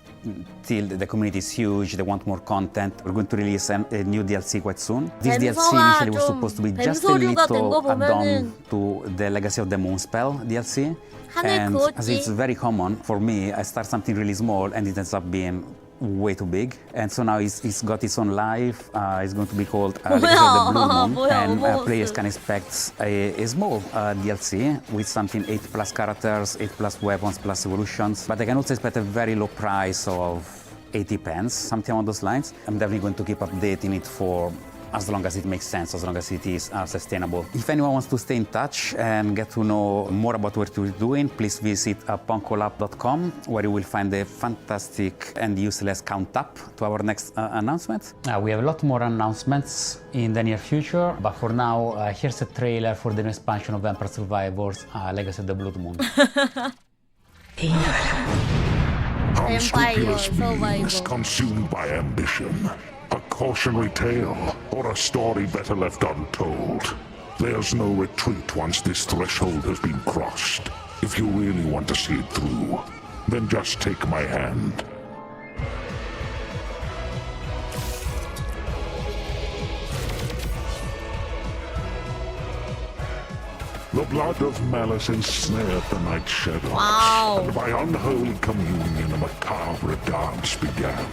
still, the community is huge, they want more content. We're going to release a new DLC quite soon. This DLC initially was supposed to be just a little add-on to the Legacy of the Moonspell DLC. And as it's very common for me, I start something really small and it ends up being way too big. And so now it's got its own life. It's going to be called Legacy of the Blue Moon. And players can expect a small DLC with something 8+ characters, 8+ weapons, plus evolutions. But they can also expect a very low price of 80 pence, something along those lines. I'm definitely going to keep updating it for as long as it makes sense, as long as it is sustainable. If anyone wants to stay in touch and get to know more about what we're doing, please visit punkolab.com, where you will find a fantastic and useless count up to our next announcement. We have a lot more announcements in the near future, but for now, here's a trailer for the new expansion of Vampire Survivors, Legacy of the Blood Moon. Unscrupulous beings consumed by ambition. A cautionary tale, or a story better left untold. There's no retreat once this threshold has been crossed. If you really want to see it through, then just take my hand. The blood of malice ensnared the night shadows, and by unholy communion a macabre dance began.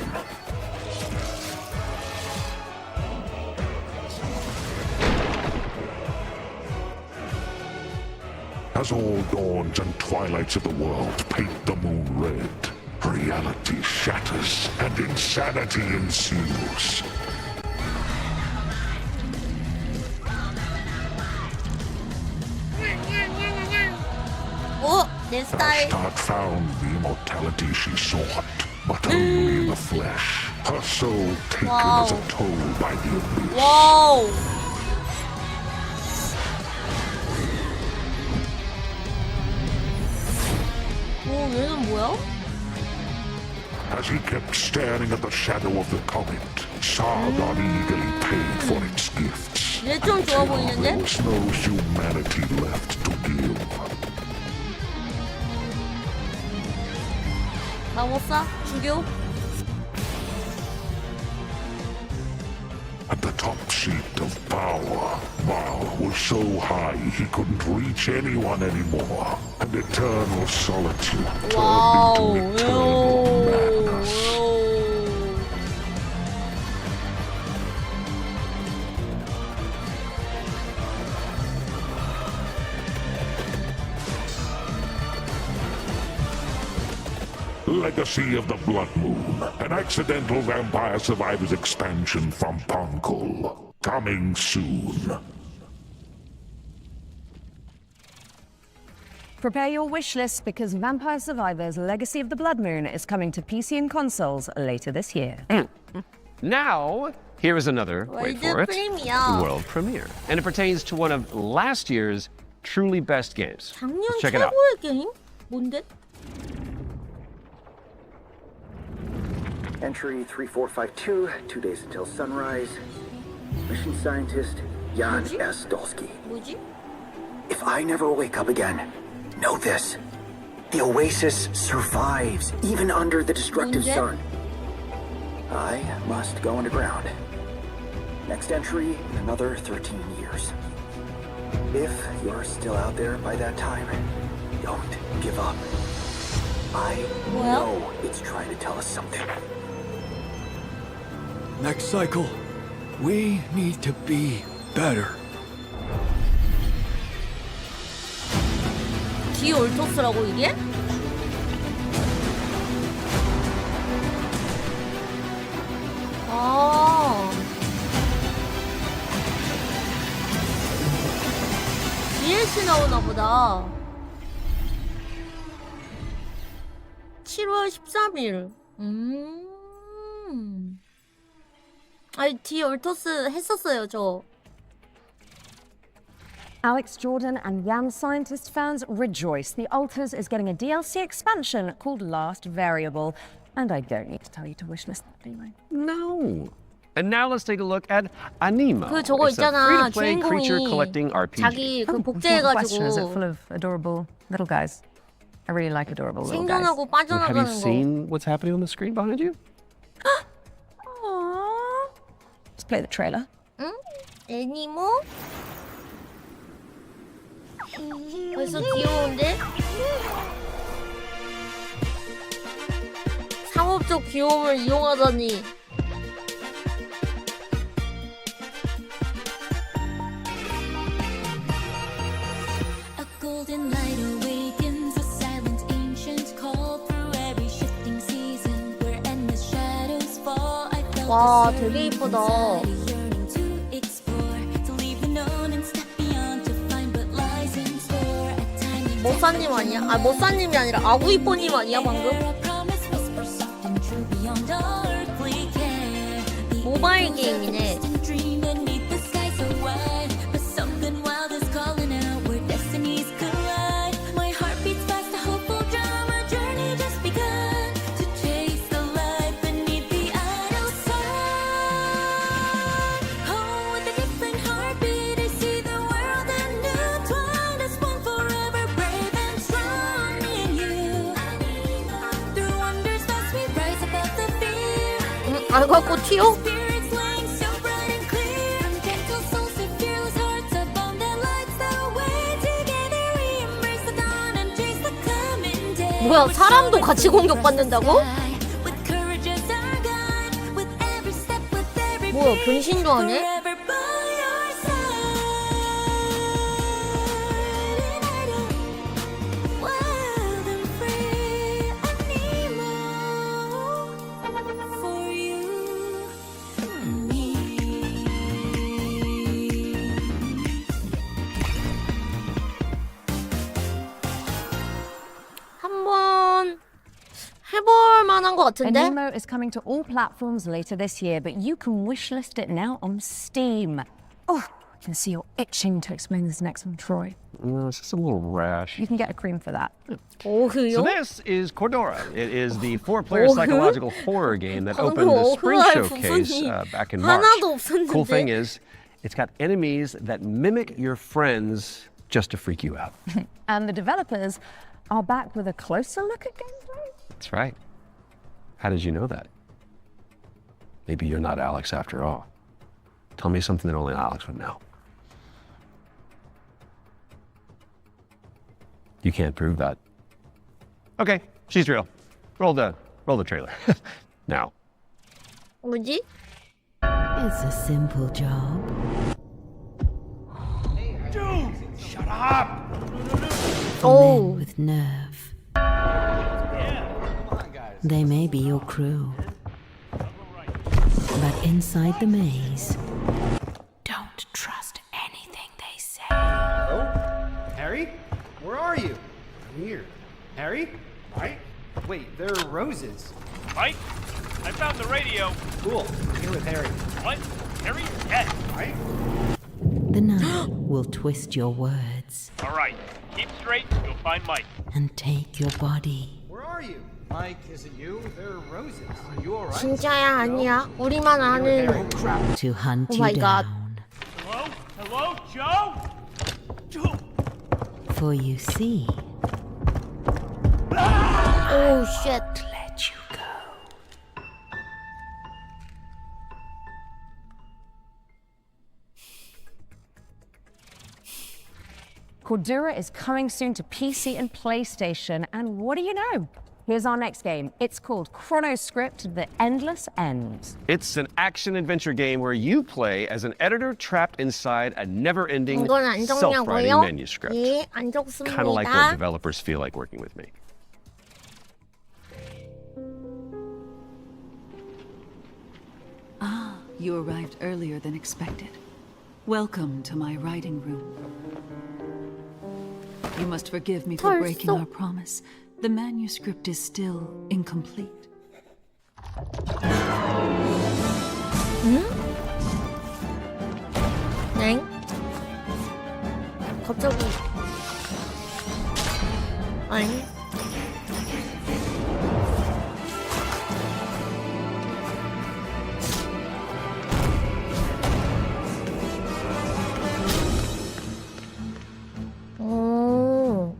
As all dawns and twilights of the world paint the moon red, reality shatters and insanity ensues. Ashtart found the immortality she sought, but only in the flesh. Her soul taken as a toll by the abyss. Whoa! 얘는 뭐야? As he kept staring at the shadow of the comet, Sargon eagerly paid for its gifts. 얘 좀 좋아 보이는데? There was no humanity left to give. 나 못 사? 죽여? At the top seat of power, Baal was so high he couldn't reach anyone anymore, and eternal solitude turned into eternal madness. Legacy of the Blood Moon, an accidental Vampire Survivors expansion from Punkle. Coming soon. Prepare your wish list because Vampire Survivors Legacy of the Blood Moon is coming to PC and consoles later this year. Now, here is another, wait for it, world premiere. And it pertains to one of last year's truly best games. 작년 Let's check it out. 최고의 게임? 뭔데? Entry 3452, 2 days until sunrise. Mission scientist Jan S. Dolsky. 뭐지? If I never wake up again, know this. The Oasis survives, even under the destructive 언제? sun. I must go underground. Next entry, another 13 years. If you're still out there by that time, don't give up. I know it's trying to tell us something. Next cycle, we need to be better. 디올토스라고 이게? 아. DLC 나오나 보다. 7월 13일. 아니, 디올토스 했었어요, 저. Alex Jordan and Yam Scientist fans rejoice. The Alters is getting a DLC expansion called Last Variable. And I don't need to tell you to wishlist that, do I? No. And now let's take a look at Animo. 그 저거 It's a 있잖아, free-to-play creature collecting 주인공이 RPG. 자기 그 Question, is it full 복제해가지고 of adorable little guys? I really like adorable little guys. 생존하고 Have you 빠져나가는 거. seen what's happening on the screen behind you? Aww. Let's play the trailer. 응? 애니모? 벌써 귀여운데? 상업적 귀여움을 이용하다니. A golden light awakens, a silent ancient call through every shifting season where endless shadows fall. I felt 와, the 되게 이쁘다. yearning to explore, to leave the known and step beyond to find what lies in store. At times 머사님 아니야? 아, 머사님이 아니라 아구이뽀님 아니야, 방금? 모바일 게임이네. 안 갖고 튀어? 뭐야, 사람도 같이 공격받는다고? 뭐야, 변신도 하네? 한번 해볼 만한 것 같은데? Animo is coming to all platforms later this year, but you can wishlist it now on Steam. Oh, I can see you're itching to explain this next one, Troy. No, it's just a little rash. You can get a cream for that. So this is Cordora. It is the 4-player psychological horror game that opened the spring showcase back in March. Cool thing is, it's got enemies that mimic your friends just to freak you out. And the developers are back with a closer look at gameplay. That's right. How did you know that? Maybe you're not Alex after all. Tell me something that only Alex would know. You can't prove that. Okay, she's real. Roll the trailer. Now. 뭐지? It's a simple job. Dude, shut up! For men with nerve. They may be your crew. But inside the maze, don't trust anything they say. Hello? Harry? Where are you? I'm here. Harry? Mike? Wait, there are roses. Mike? I found the radio. Cool. I'm here with Harry. What? Harry's dead. Mike? The night will twist your words All right. Keep straight. You'll find Mike. and take your body. Where are you? Mike, is it you? There are roses. Are you alright? 진짜야 아니야? 우리만 아는. To hunt Oh you my God. down. Hello? Hello, Joe? Joe! For you see, Oh shit. let you go. Cordura is coming soon to PC and PlayStation, and what do you know? Here's our next game. It's called ChronoScript: The Endless End. It's an action-adventure game where you play as an editor trapped inside a never-ending, 이건 안 self-writing 적냐고요? manuscript. 예, 안 적습니다. Kind of like what developers feel like working with me. Ah, you arrived earlier than expected. Welcome to my writing room. You must forgive me for breaking our promise. The manuscript is still incomplete. 엥? 갑자기. 엥? 오.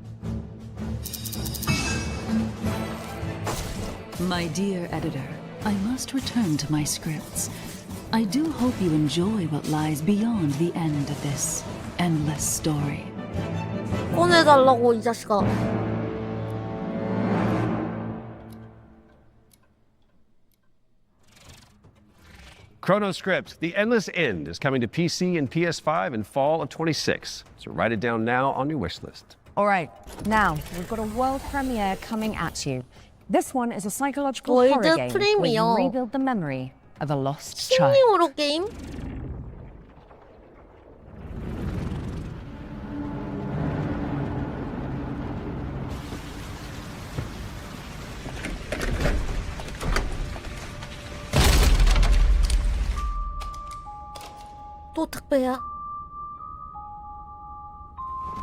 My dear editor, I must return to my scripts. I do hope you enjoy what lies beyond the end of this endless story. 꺼내달라고 이 자식아. ChronoScript: The Endless End is coming to PC and PS5 in fall of 26. So write it down now on your wish list. All right, now we've got a world premiere coming at you. This one is a psychological 월드 horror game where 프리미어. you rebuild the memory of a lost child. 심리 호러 게임? 또 택배야?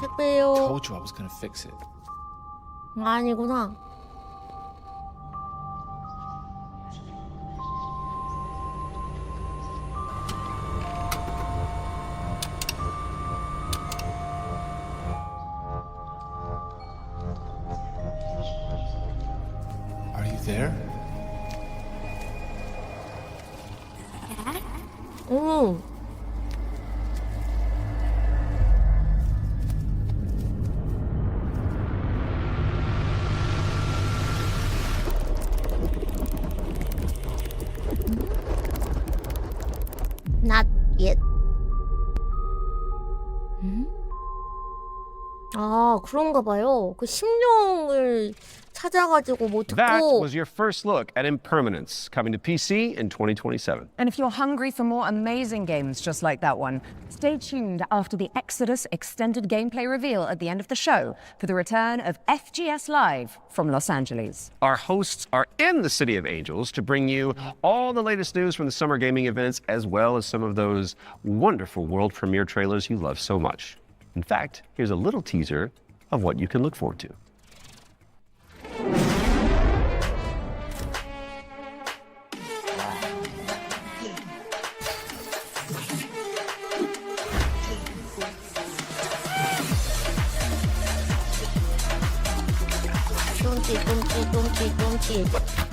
택배요. Told you I was gonna fix it. 아니구나. Are you there? 오. Not yet. 아, 그런가 봐요. 그 심령을 찾아가지고 뭐 That 듣고. was your first look at Impermanence, coming to PC in 2027. And if you're hungry for more amazing games just like that one, stay tuned after the Exodus extended gameplay reveal at the end of the show for the return of FGS Live from Los Angeles. Our hosts are in the City of Angels to bring you all the latest news from the summer gaming events, as well as some of those wonderful world premiere trailers you love so much. In fact, here's a little teaser of what you can look forward to.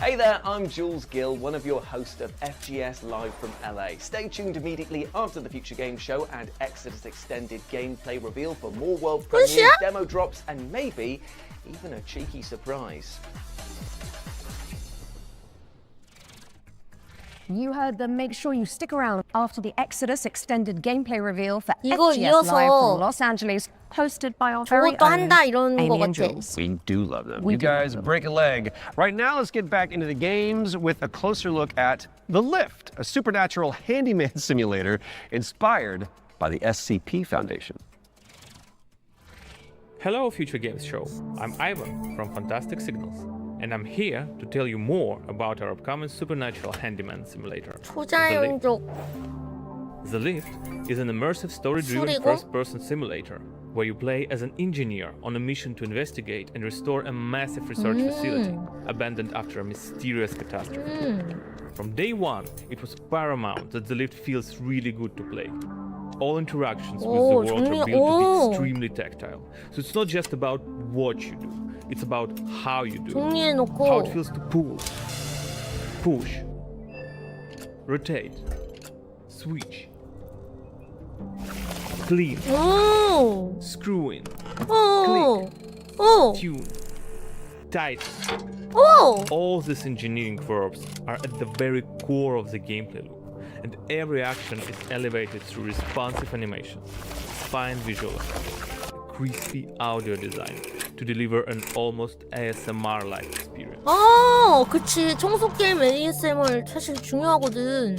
Hey there, I'm Jules Gill, one of your hosts of FGS Live from LA. Stay tuned immediately after the Future Game Show and Exodus Extended gameplay reveal for more world premieres, demo drops, and maybe even a cheeky surprise. You heard them. Make sure you stick around after the Exodus extended gameplay reveal for 이거 FGS 이어서 Live from Los Angeles, hosted by our very 저것도 own 한다 이러는 거 Amy and 같아. Jules. We do love them. We You do love guys them. break a leg. Right now, let's get back into the games with a closer look at The Lift, a supernatural handyman simulator inspired by the SCP Foundation. Hello, Future Games Show. I'm Ivan from Fantastic Signals, and I'm here to tell you more about our upcoming supernatural handyman simulator. The Lift. 초자연족. The Lift is an immersive story-driven first-person simulator where you play as an engineer on a mission to investigate and restore a massive research facility abandoned after a mysterious catastrophe. From day one, it was paramount that the lift feels really good to play. All interactions with the world are built to be extremely tactile. So it's not just about what you do, it's about how you do it. How it feels to pull, push, rotate, switch, clean, screw in, click, tune, tighten. All these engineering verbs are at the very core of the gameplay loop, and every action is elevated through responsive animations, fine visual effects, crispy audio design to deliver an almost ASMR-like experience. 그치. 청소 게임 ASMR 사실 중요하거든.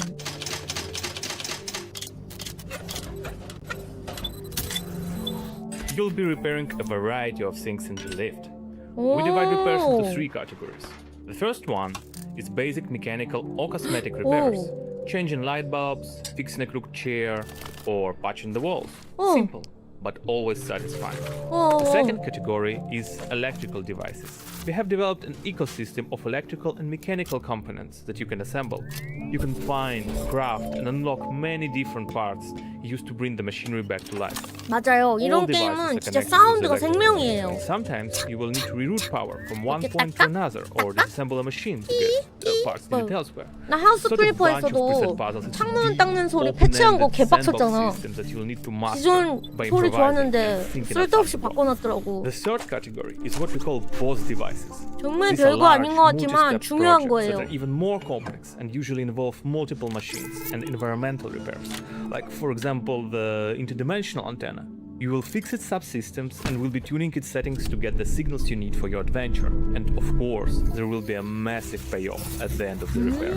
You'll be repairing a variety of things in the lift. We divide repairs into 3 categories. The first one is basic mechanical or cosmetic repairs. Changing light bulbs, fixing a crooked chair, or patching the walls. Simple, but always satisfying. The second category is electrical devices. We have developed an ecosystem of electrical and mechanical components that you can assemble. You can find, craft, and unlock many different parts used to bring the machinery back to life. 맞아요. 이런 게임은 진짜 사운드가 생명이에요. Sometimes you will need to reroute power from one point to another or disassemble a machine to get parts needed elsewhere. 나 하우스 플리퍼에서도 창문 닦는 소리 패치한 거 개빡쳤잖아. 기존 소리 좋았는데 쓸데없이 바꿔놨더라고. The third category is what we call boss devices. 정말 별거 아닌 것 같지만 중요한 거예요. That are even more complex and usually involve multiple machines and environmental repairs. Like for example, the interdimensional antenna. You will fix its subsystems and will be tuning its settings to get the signals you need for your adventure. And of course, there will be a massive payoff at the end of the repair.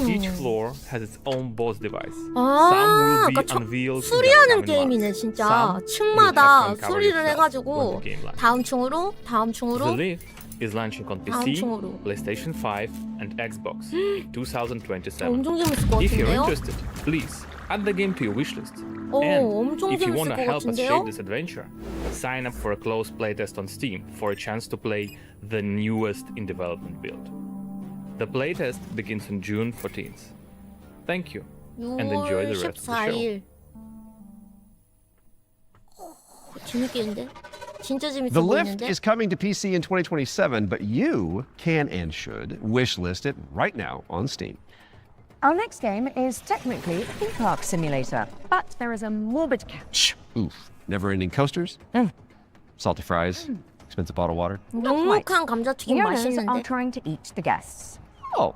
Each floor has its own boss device. Some will be unveiled 수리하는 게임이네 진짜. 층마다 수리를 해가지고 다음 층으로 The Lift is launching on PC, PlayStation 5, and Xbox in 2027. 엄청 재밌을 것 If you're 같은데요? interested, please add the game to your wishlist. 엄청 And if you want 재밌을 to 것 help us shape 같은데요? this adventure, sign up for a closed playtest on Steam for a chance to play the newest in development build. The playtest begins on June 14th. Thank you, and enjoy the rest of the show. 14일. 재밌겠는데? 진짜 재밌어 The Lift 보이는데? is coming to PC in 2027, but you can and should wishlist it right now on Steam. Our next game is technically a theme park simulator, but there is a morbid catch. Oof. Never-ending coasters? Salty fries? Expensive bottled water? 눅눅한 감자튀김 The owners are 맛있는데? trying to eat the guests. Oh,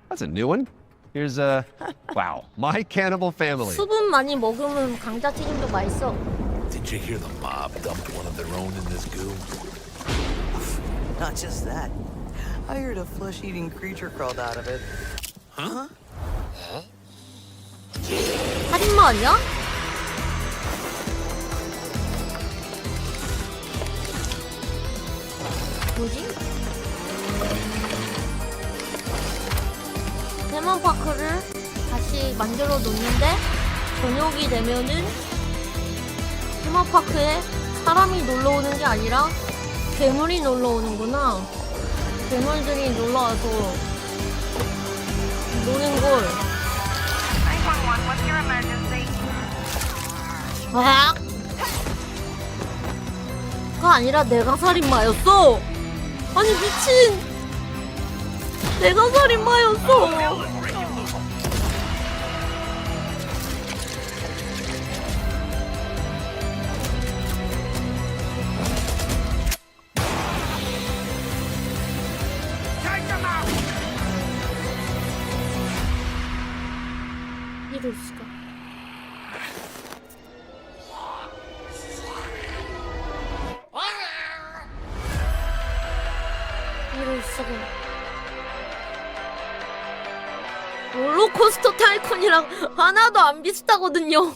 that's a new one. Here's wow, My Cannibal Family. 수분 많이 먹으면 감자튀김도 맛있어. Did you hear the mob dumped one of their own in this goo? Not just that. I heard a flesh-eating creature crawled out of it. Huh? 살인마 아니야? 뭐지? 테마파크를 다시 만들어 놓는데 저녁이 되면은 테마파크에 사람이 놀러 오는 게 아니라 괴물이 놀러 오는구나. 괴물들이 놀러 와서 노는 걸. 911, what's your emergency? 아! 가 아니라 내가 살인마였어. 아니 미친. 내가 살인마였어. 이럴 수가. 이럴 수가. 롤러코스터 타이쿤이랑 하나도 안 비슷하거든요.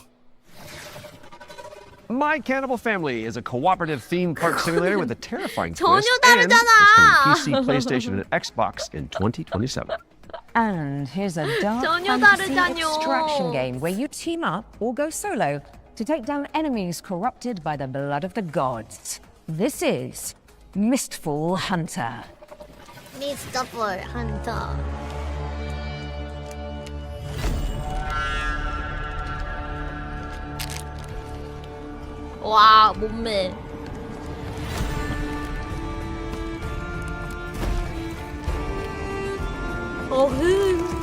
My Cannibal Family is a cooperative theme park simulator with a terrifying 전혀 twist, and it's 다르잖아. coming to PC, PlayStation, and Xbox in 2027. And here's a dark 전혀 fantasy 다르잖요. extraction game where you team up or go solo to take down enemies corrupted by the blood of the gods. This is Mistfall Hunter. Mistfall Hunter. 와, 몸매. 어흥.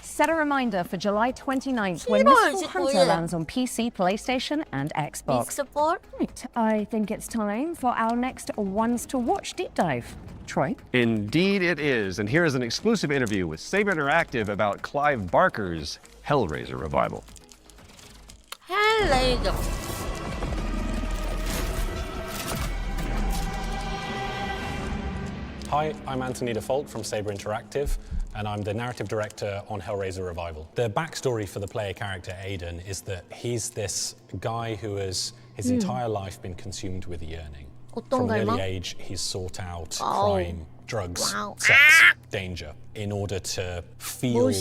Set a reminder for July 29th when Mistfall Hunter lands on PC, PlayStation, and Xbox. Right, I think it's time for our next Ones to Watch deep dive. Troy? Indeed it is. And here is an exclusive interview with Saber Interactive about Clive Barker's Hellraiser revival. Hellraiser. Hi, I'm Anthony Default from Saber Interactive, and I'm the narrative director on Hellraiser Revival. The backstory for the player character Aiden is that he's this guy who has his entire life been consumed with yearning. From an early age, he's sought out crime, drugs, sex, danger, in order to feel more,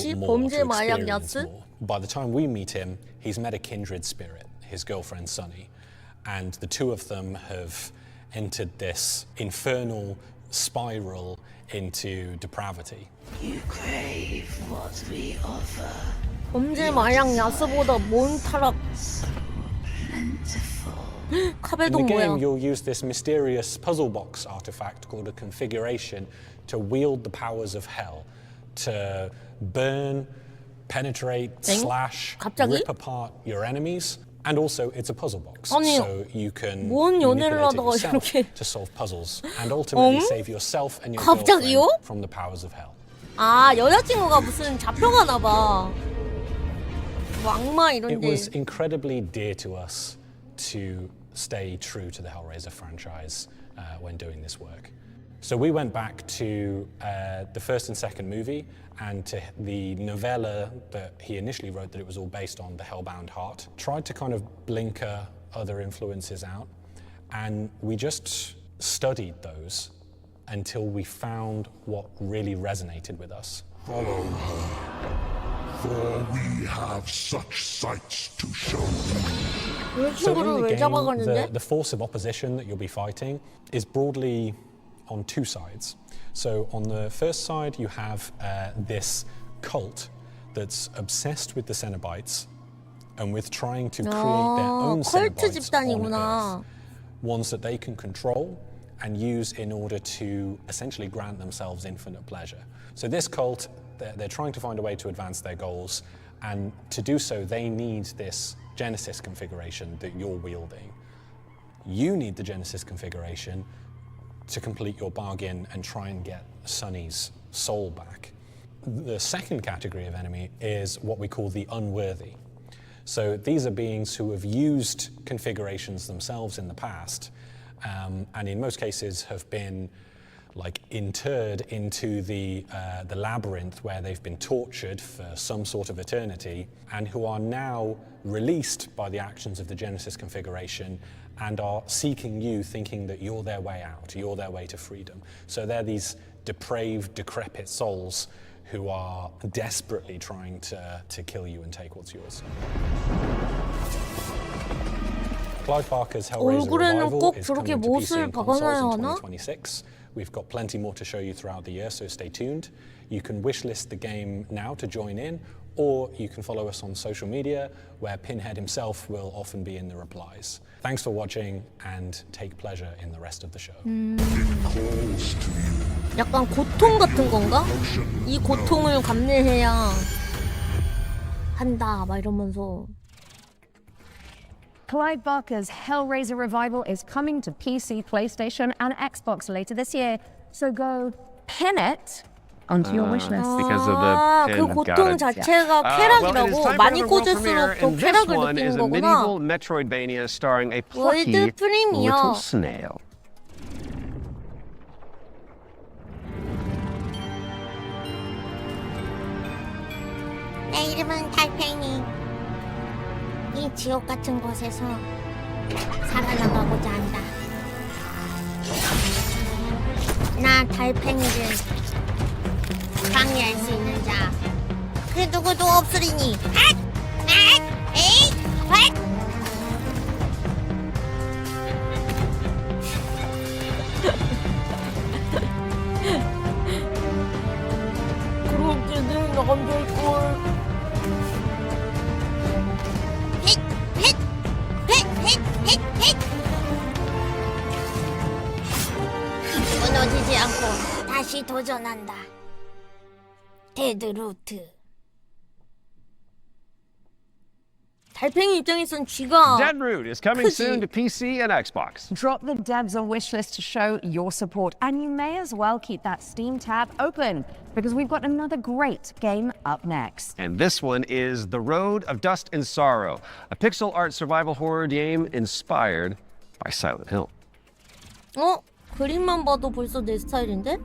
to experience more. By the time we meet him, he's met a kindred spirit, his girlfriend Sunny, and the two of them have entered this infernal spiral into depravity. You crave what we offer. 범죄 마약 야스보다 뭔 타락. In 카베도 the game, 뭐야? you'll use this mysterious puzzle box artifact called a configuration to wield the powers of hell, to burn, penetrate, slash, rip apart your enemies. And also, it's a puzzle box, 아니, so you can 뭔 연애를 manipulate it 하다가 yourself 이렇게. to solve puzzles and ultimately save yourself and your 갑자기요? girlfriend from the powers of hell. 아, 여자친구가 무슨 잡혀가나 봐. 뭐 악마 It 이런데. was incredibly dear to us to stay true to the Hellraiser franchise when doing this work. So we went back to the first and second movie and to the novella that he initially wrote that it was all based on, The Hellbound Heart. Tried to kind of blinker other influences out, and we just studied those until we found what really resonated with us. Follow her, for we have such sights to show you. So in the game, the force of opposition that you'll be fighting is broadly on two sides. So on the first side, you have this cult that's obsessed with the Cenobites and with trying to create their own Cenobites on Earth, ones that they can control and use in order to essentially grant themselves infinite pleasure. So this cult, they're trying to find a way to advance their goals, and to do so, they need this Genesis configuration that you're wielding. You need the Genesis configuration to complete your bargain and try and get Sunny's soul back. The second category of enemy is what we call the unworthy. So these are beings who have used configurations themselves in the past, and in most cases have been like interred into the labyrinth where they've been tortured for some sort of eternity, and who are now released by the actions of the Genesis configuration and are seeking you, thinking that you're their way out, you're their way to freedom. So they're these depraved, decrepit souls who are desperately trying to kill you and take what's yours. Clive Barker's Hellraiser Revival is coming to PC and consoles in 2026. We've got plenty more to show you throughout the year, so stay tuned. You can wishlist the game now to join in, or you can follow us on social media, where Pinhead himself will often be in the replies. Thanks for watching, and take pleasure in the rest of the show. 약간 고통 같은 건가? 이 고통을 감내해야 한다 막 이러면서. Clive Barker's Hellraiser revival is coming to PC, PlayStation, and Xbox later this year. So go pin it onto your wish list. Because of the pin. 그 고통 자체가 쾌락이라고 많이 꽂을수록 더 쾌락을 One is 느끼는 a medieval 거구나. Metroidvania starring a plucky 월드 프리미어. little snail. 내 이름은 달팽이. 이 지옥 같은 곳에서 살아나가고자 한다. 나 달팽이를 방해할 수 있는 자. 그 누구도 없으리니. 앗! 앗! 에잇! 앗! 그렇게는 남자일걸. 무너지지 않고 다시 도전한다. 데드루트. 달팽이 입장에선 쥐가 Deadroot is coming 크지. soon to PC and Xbox. Drop the devs on wishlist to show your support, and you may as well keep that Steam tab open because we've got another great game up next. And this one is The Road of Dust and Sorrow, a pixel art survival horror game inspired by Silent Hill. 어? 그림만 봐도 벌써 내 스타일인데?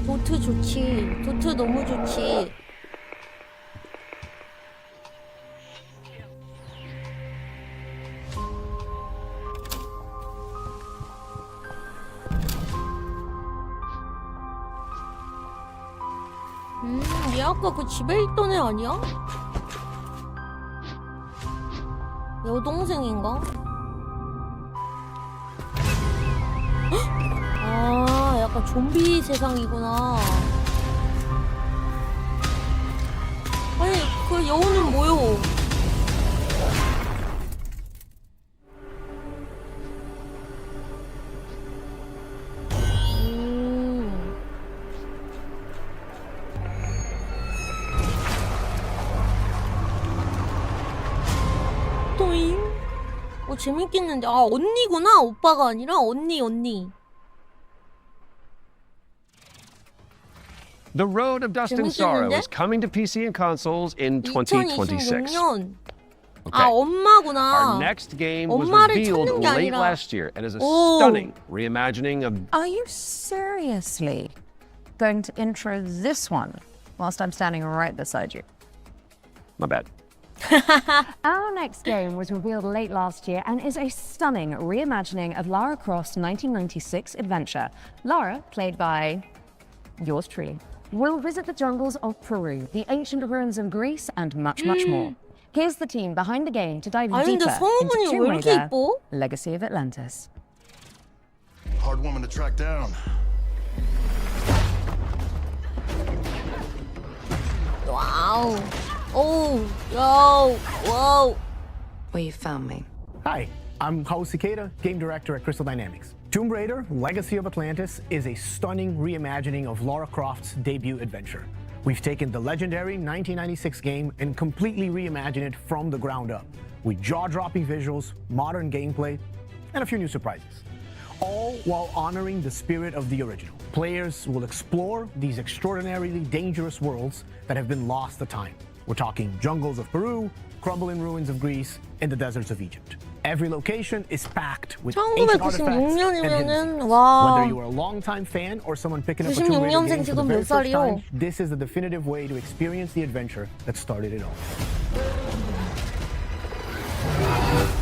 도트 좋지. 도트 너무 좋지. 얘 아까 그 집에 있던 애 아니야? 여동생인가? 헉! 아, 약간 좀비 세상이구나. 아니, 그 여우는 뭐요? 재밌겠는데. 아, 언니구나. 오빠가 아니라 언니. The Road of Dust and Sorrow is coming to PC and consoles in 2026. 2026년. 아, 엄마구나. Our next game was 엄마를 revealed 찾는 게 late 아니라. last year and is a stunning reimagining of... Are you seriously going to intro this one whilst I'm standing right beside you? My bad. Our next game was revealed late last year and is a stunning reimagining of Lara Croft's 1996 adventure. Lara, played by yours truly, will visit the jungles of Peru, the ancient ruins of Greece, and much more. Here's the team behind the game to dive deeper into Tomb Raider, Legacy of Atlantis. Hard woman to track down. Wow. Oh, yo, whoa. Well, you found me. Hi, I'm Hao Cicada, game director at Crystal Dynamics. Tomb Raider, Legacy of Atlantis is a stunning reimagining of Lara Croft's debut adventure. We've taken the legendary 1996 game and completely reimagined it from the ground up, with jaw-dropping visuals, modern gameplay, and a few new surprises. All while honoring the spirit of the original. Players will explore these extraordinarily dangerous worlds that have been lost to time. We're talking jungles of Peru, crumbling ruins of Greece, and the deserts of Egypt. Every location is packed with ancient artifacts and hidden. Whether you are a long-time fan or someone picking up a Tomb Raider game for the very first time, this is the definitive way to experience the adventure that started it all.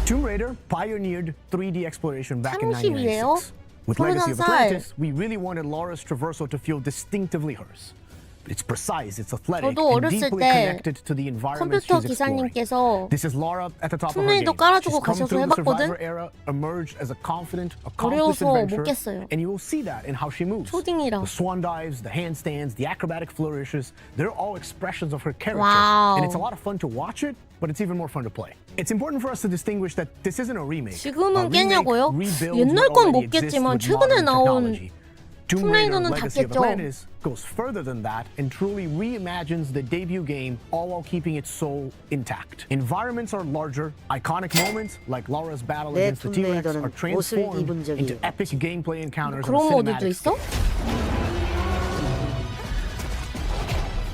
Tomb Raider pioneered 3D exploration back in 1996. With Legacy of Atlantis, we really wanted Lara's traversal to feel distinctively hers. It's precise, it's athletic, and deeply connected to the environment she's exploring. This is Lara at the top of her game. She's come through the Survivor era, emerged as a confident, accomplished adventurer, and you will see that in how she moves. The swan dives, the handstands, the acrobatic flourishes, they're all expressions of her character. And it's a lot of fun to watch it but it's even more fun to play. It's important for us to distinguish that this isn't a remake. 지금은 깼냐고요? 옛날 건 못 깼지만 최근에 나온 Tomb Raider 톰레이더는 다 Legacy of 깼죠. Atlantis goes further than that and truly reimagines the debut game, all while keeping its soul intact. Environments are larger, iconic moments like Laura's battle against the T-Rex are transformed into epic gameplay encounters and 그런 모드도 cinematic 있어?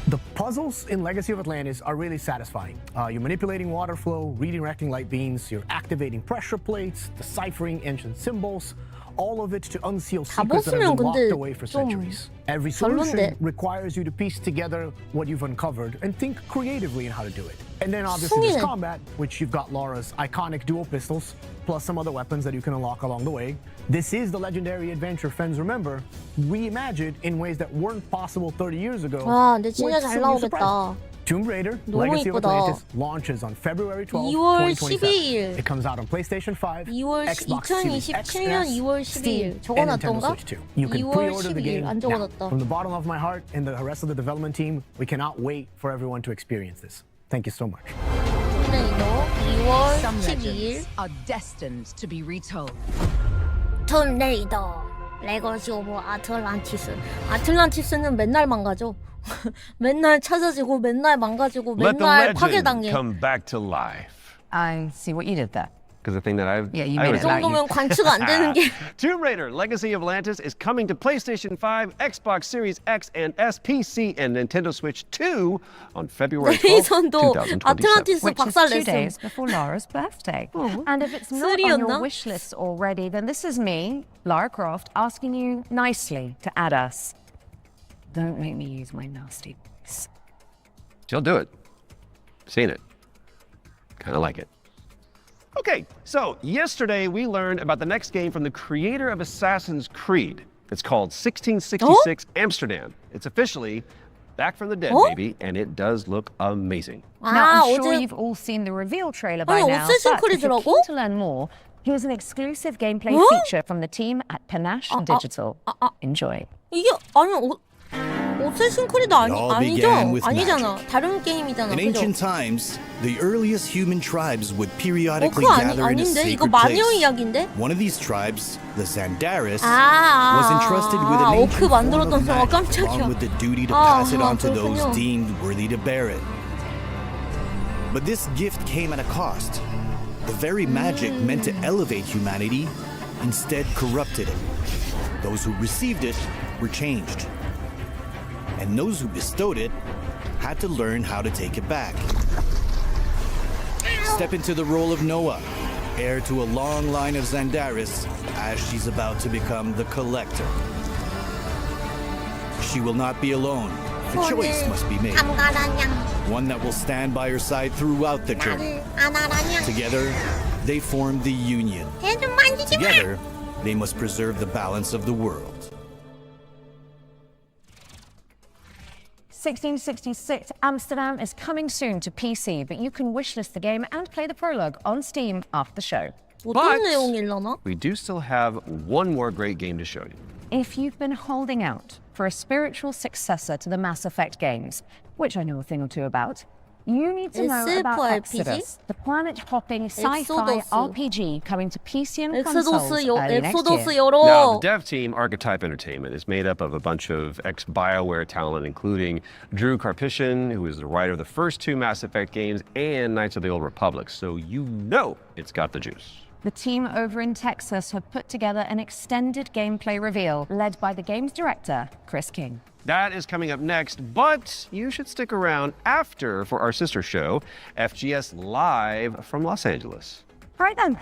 The puzzles in Legacy of Atlantis are really satisfying. You're manipulating water flow, redirecting light beams, you're activating pressure plates, deciphering ancient symbols, all of it to unseal secrets that have been locked away for centuries. Every solution requires you to piece together what you've uncovered and think creatively in how to do it. And then obviously there's combat, which you've got Laura's iconic dual pistols, plus some other weapons that you can unlock along the way. This is the legendary adventure fans remember, reimagined in ways that weren't possible 30 years ago. 와, 근데 진짜 잘 나오겠다. Tomb Raider 너무 Legacy of 이쁘다. Atlantis launches on February 12th, 2월 2027. 12일. It comes out on PlayStation 5, 2월 Xbox Series X, 2027년 2월 12일 Steam, and Nintendo 적어놨던가? Switch 2. You can 2월 pre-order the 12일 game 안 now. 적어놨다. From the bottom of my heart and the rest of the development team, we cannot wait for everyone to experience this. Thank you so much. 톰레이더 2월 Some 12일 legends are destined to be retold. 톰레이더 레거시 오브 아틀란티스. 아틀란티스는 맨날 망가져. 맨날 찾아지고 맨날 망가지고 Let the 맨날 legend 파괴당해. come back to life. I see what you did there. Because the thing that I've... Yeah, you I made was it about you. 정도면 관측 안 되는 게. Tomb Raider Legacy of Atlantis is coming to PlayStation 5, Xbox Series X and S, PC, and Nintendo Switch 2 on February 12th, 레이선도 2027. 아틀란티스 Which is 2 박살냈음. days before Laura's birthday. And if it's not on your 쓰리였나? wish list already, then this is me, Lara Croft, asking you nicely to add us. Don't make me use my nasty voice. She'll do it. Seen it. Kind of like it. Okay, so yesterday we learned about the next game from the creator of Assassin's Creed. It's called 1666 Amsterdam. It's officially back from the dead, baby, and it does look amazing. Now, I'm sure you've all seen the reveal trailer by 아니, now, 어쌔신 but if you're 크리드라고? keen to learn more, here's an exclusive gameplay feature from the team at Panache Digital. Enjoy. 이게 아니 어쌔신 크리드 아니죠? began with 아니잖아. 다른 게임이잖아. In 그죠? ancient times, the earliest human tribes would periodically 그거 gather in a 아닌데? 이거 sacred 마녀 place. 이야기인데? One of these tribes, the Zandaris, 아, was entrusted with an ancient 오크 form 만들었던 of 사람 magic, 깜짝이야. along with the duty to 아, pass it on to those 그렇군요. deemed worthy to bear it. But this gift came at a cost. The very magic meant to elevate humanity instead corrupted it. Those who received it were changed. And those who bestowed it had to learn how to take it back. Step into the role of Noah, heir to a long line of Zandaris, as she's about to become the Collector. She will not be alone. A choice must be made. One that will stand by her side throughout the journey. Together, they form the Union. Together, they must preserve the balance of the world. 1666 Amsterdam is coming soon to PC, but you can wishlist the game and play the prologue on Steam after the show. 어떤 내용일라나? We do still have one more great game to show you. If you've been holding out for a spiritual successor to the Mass Effect games, which I know a thing or two about, you need to know about SF Exodus, the planet-hopping sci-fi Exodus. RPG coming to PC and consoles 엑소도스 early next 엑소도스 year. 열어. Now, the dev team, Archetype Entertainment, is made up of a bunch of ex-BioWare talent, including Drew Karpyshyn, who is the writer of the first two Mass Effect games, and Knights of the Old Republic, so you know it's got the juice. The team over in Texas have put together an extended gameplay reveal led by the game's director, Chris King. That is coming up next, but you should stick around after for our sister show, FGS Live from Los Angeles. Right then,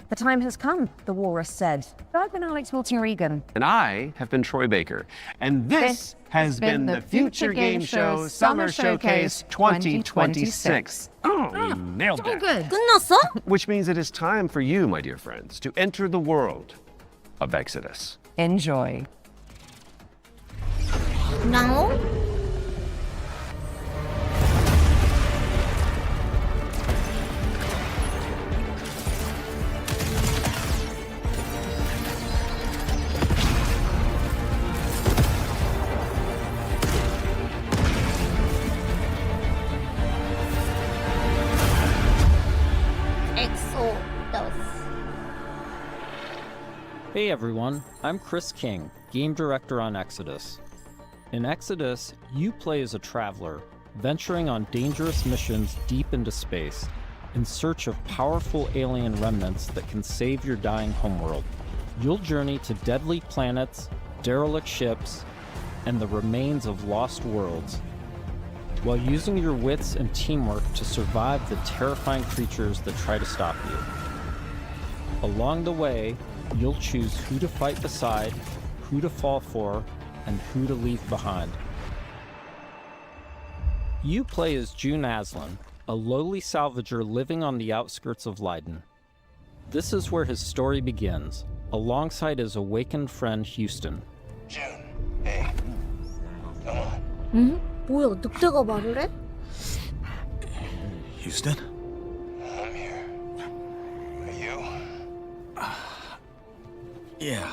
the time has come, the walrus said. I've been Alex Wilton-Regan. And I have been Troy Baker. And this has been the Future Game Show Summer Showcase 2026. Oh, you nailed that. good. 끝났어? Which means it is time for you, my dear friends, to enter the world of Exodus. Enjoy. Now? Hey everyone, I'm Chris King, Game Director on Exodus. In Exodus, you play as a traveler, venturing on dangerous missions deep into space, in search of powerful alien remnants that can save your dying homeworld. You'll journey to deadly planets, derelict ships, and the remains of lost worlds, while using your wits and teamwork to survive the terrifying creatures that try to stop you. Along the way, you'll choose who to fight beside, who to fall for, and who to leave behind. You play as June Aslan, a lowly salvager living on the outskirts of Leiden. This is where his story begins, alongside his awakened friend Houston. June, hey, come on. 뭐야, 늑대가 말을 해? Houston? I'm here. Are you? Yeah.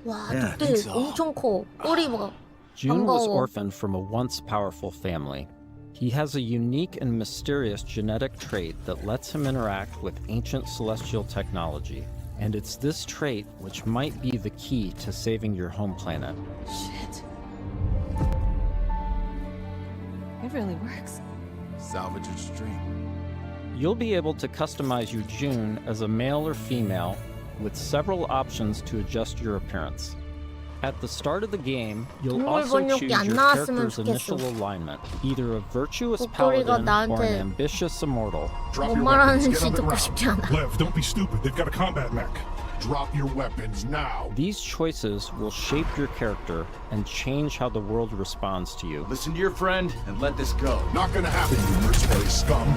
와, Yeah, I 늑대 think so. 엄청 커. 꼬리 봐. June was 반가워. orphaned from a once powerful family. He has a unique and mysterious genetic trait that lets him interact with ancient celestial technology. And it's this trait which might be the key to saving your home planet. Shit. It really works. Salvage your dream. You'll be able to customize your June as a male or female, with several options to adjust your appearance. At the start of the game, you'll also choose your character's initial alignment, either a virtuous paladin or an ambitious immortal. 뭔 말하는지 듣고 싶지 않아. Lev, don't be stupid. They've got a combat mech. Drop your weapons now. These choices will shape your character and change how the world responds to you. Listen to your friend and let this go. Not gonna happen, you mercenary scum.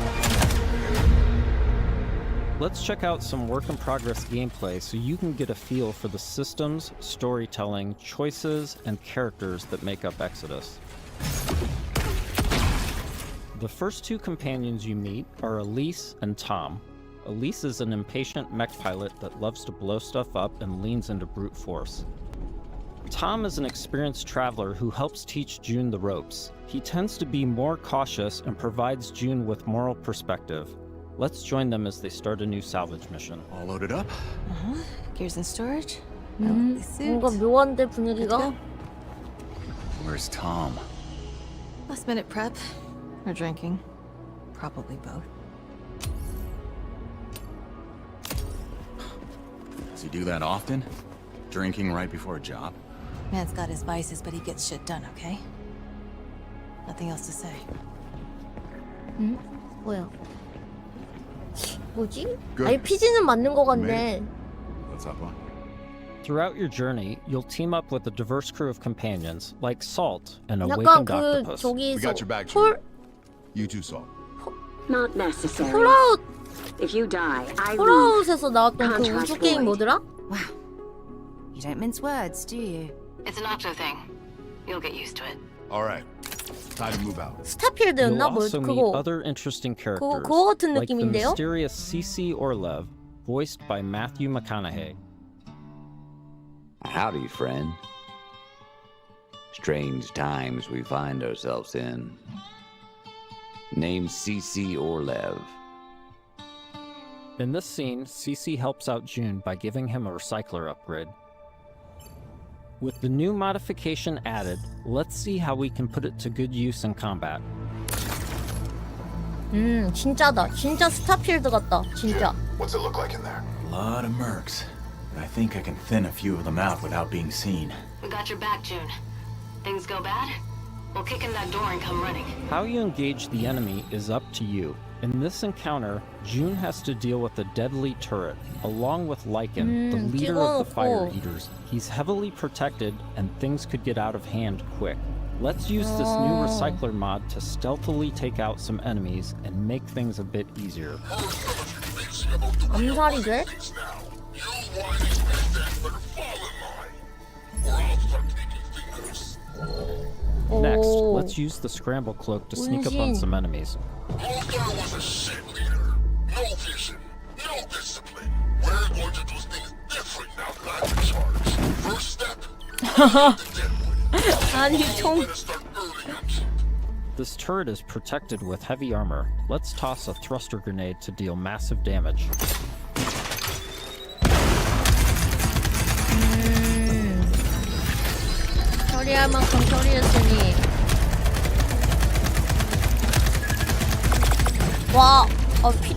Let's check out some work-in-progress gameplay so you can get a feel for the systems, storytelling, choices, and characters that make up Exodus. The first two companions you meet are Elise and Tom. Elise is an impatient mech pilot that loves to blow stuff up and leans into brute force. Tom is an experienced traveler who helps teach June the ropes. He tends to be more cautious and provides June with moral perspective. Let's join them as they start a new salvage mission. All loaded up? Gears in storage. 뭔가 묘한데 분위기가? Where's Tom? Last minute prep. Or drinking. Probably both. Does he do that often? Drinking right before a job? Man's got his vices, but he gets shit done, okay? Nothing else to say. 뭐야? 뭐지? RPG는 맞는 것 같네. Let's hop on. Throughout your journey, you'll team up with a diverse crew of companions, like Salt, an 약간 awakened 그 octopus. 저기서 We got your back, 폴 You too, Salt. Not necessary. 폴아웃 If you die, I leave. 폴아웃에서 나왔던 그 Contract 우주 게임 void. 뭐더라? You don't mince words, do you? It's an Octo thing. You'll get used to it. All right. Time to move out. You'll 스타필드였나? 뭐 also meet 그거 other interesting characters, 그거 같은 like the 느낌인데요? mysterious CC Orlev, voiced by Matthew McConaughey. Howdy, friend. Strange times we find ourselves in. Named CC Orlev. In this scene, CC helps out June by giving him a recycler upgrade. With the new modification added, let's see how we can put it to good use in combat. 진짜다. 진짜 스타필드 같다. 진짜. What's it look like in there? A lot of mercs. But I think I can thin a few of them out without being seen. We got your back, June. Things go bad? We'll kick in that door and come running. How you engage the enemy is up to you. In this encounter, June has to deal with a deadly turret, along with Lycan, the leader of the Fire Eaters. He's heavily protected, and things could get out of hand quick. Let's use this new recycler mod to stealthily take out some enemies and make things a bit easier. 암살이 돼? Next, let's use the scramble cloak to sneak up on some enemies. was a shit leader. No vision, no discipline. We're going to do things different now that I'm in charge. First step. 아니 좀 This turret is protected with heavy armor. Let's toss a thruster grenade to deal massive damage. 처리할 만큼 처리했으니. 와,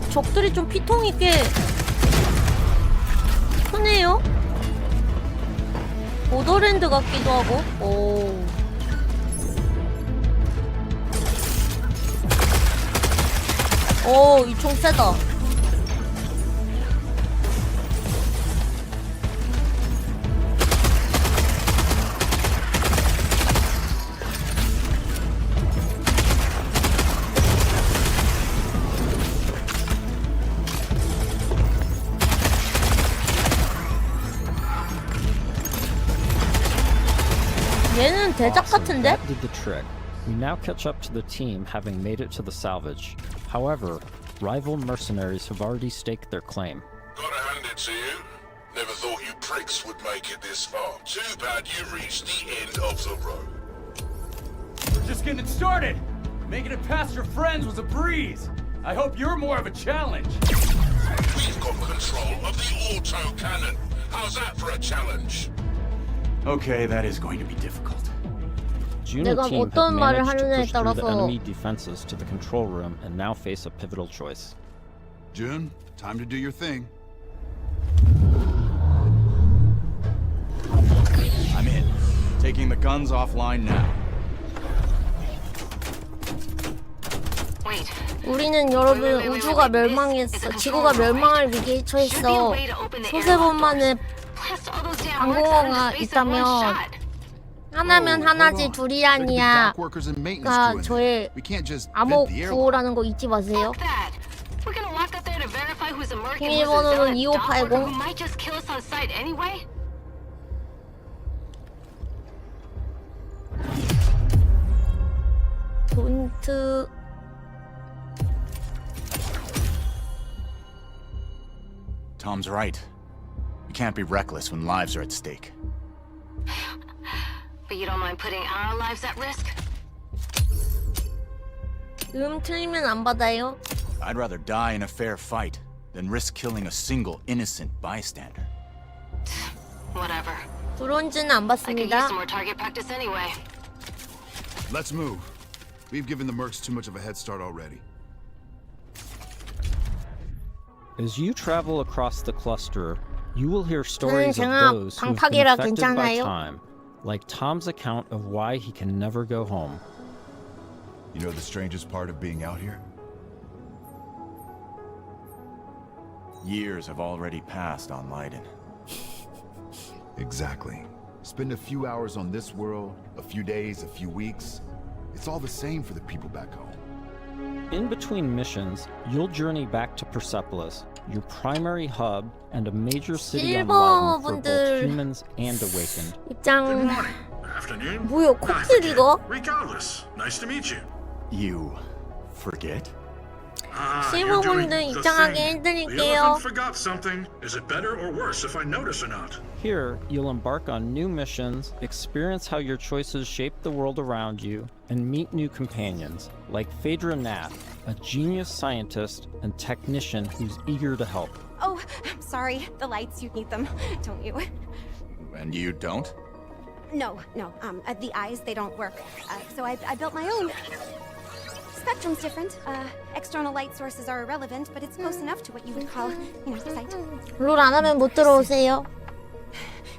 적들이 좀 피통이 꽤 크네요? 보더랜드 같기도 하고. 오. 오, 이 총 세다. 얘는 대작 같은데? That did the trick. We now catch up to the team having made it to the salvage. However, rival mercenaries have already staked their claim. Gotta hand it to you. Never thought you pricks would make it this far. Too bad you reached the end of the road. We're just getting started. Making it past your friends was a breeze. I hope you're more of a challenge. We've got control of the auto cannon. How's that for a challenge? Okay, that is going to be difficult. Juno team have managed to push through the enemy defenses to the control room and now face a pivotal choice. June, time to do your thing. I'm in. Taking the guns offline now. Wait. 우리는 여러분 우주가 멸망했어. 지구가 멸망할 위기에 처했어. 소세번만의 항공어가 있다면 하나면 하나지 둘이 아니야. 가 저의 암호 구호라는 거 잊지 마세요. 비밀번호는 2580. 돈트 Tom's right. We can't be reckless when lives are at stake. But you don't mind putting our lives at risk? 틀리면 안 받아요. I'd rather die in a fair fight than risk killing a single innocent bystander. Whatever. 브론즈는 안 I could use 받습니다. some more target practice anyway. Let's move. We've given the mercs too much of a head start already. As you travel across the cluster, you will hear stories of 제가 those who have been 방파개라 affected by 괜찮아요? time, like Tom's account of why he can never go home. You know the strangest part of being out here? Years have already passed on Leiden. Exactly. Spend a few hours on this world, a few days, a few weeks. It's all the same for the people back home. In between missions, you'll journey back to Persepolis, your primary hub and a major city on Leiden for both humans and awakened. 입장. Afternoon. 뭐야, 코끼리 이거? Regardless, nice to meet you. You forget? 실버분들 입장하게 해드릴게요. Forgot something. Is it better or worse if I notice or not? Here, you'll embark on new missions, experience how your choices shape the world around you, and meet new companions, like Phaedra Nath, a genius scientist and technician who's eager to help. Oh, I'm sorry. The lights, you need them, don't you? And you don't? No. The eyes, they don't work. So I built my own. Spectrum's different. External light sources are irrelevant, but it's close enough to what you would call, sight. 롤 안 하면 못 들어오세요.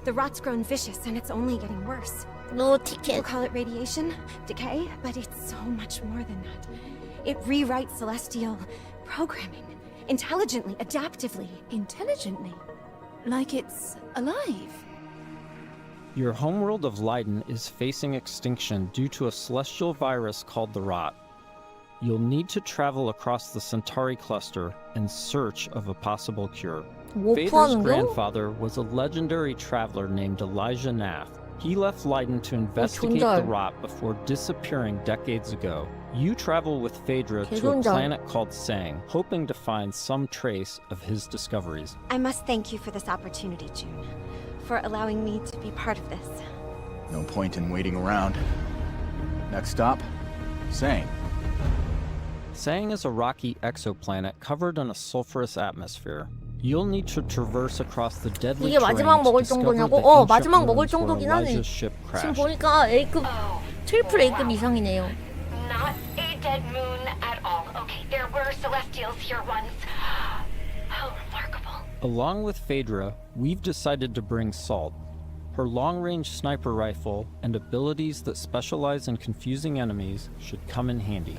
The rot's grown vicious, and it's only getting worse. No ticket. We'll call it radiation, decay, but it's so much more than that. It rewrites celestial programming. Intelligently, adaptively. Intelligently? Like it's alive? Your homeworld of Leiden is facing extinction due to a celestial virus called the Rot. You'll need to travel across the Centauri cluster in search of a possible cure. Phaedra's grandfather was a legendary traveler named Elijah Nath. He left Leiden to investigate the Rot before disappearing decades ago. You travel with Phaedra to a planet called Sang, hoping to find some trace of his discoveries. I must thank you for this opportunity, June, for allowing me to be part of this. No point in waiting around. Next stop, Sang. Sang is a rocky exoplanet covered in a sulfurous atmosphere. You'll need to traverse across the deadly 이게 terrain 마지막 to 먹을 discover the 정도냐고? ancient 마지막 먹을 ruins where 정도긴 하네. Elijah's ship 지금 crashed. 보니까 A급, 트리플 A급 이상이네요. Not a dead moon at all. Okay, there were celestials here once. How remarkable. Along with Phaedra, we've decided to bring Salt. Her long-range sniper rifle and abilities that specialize in confusing enemies should come in handy.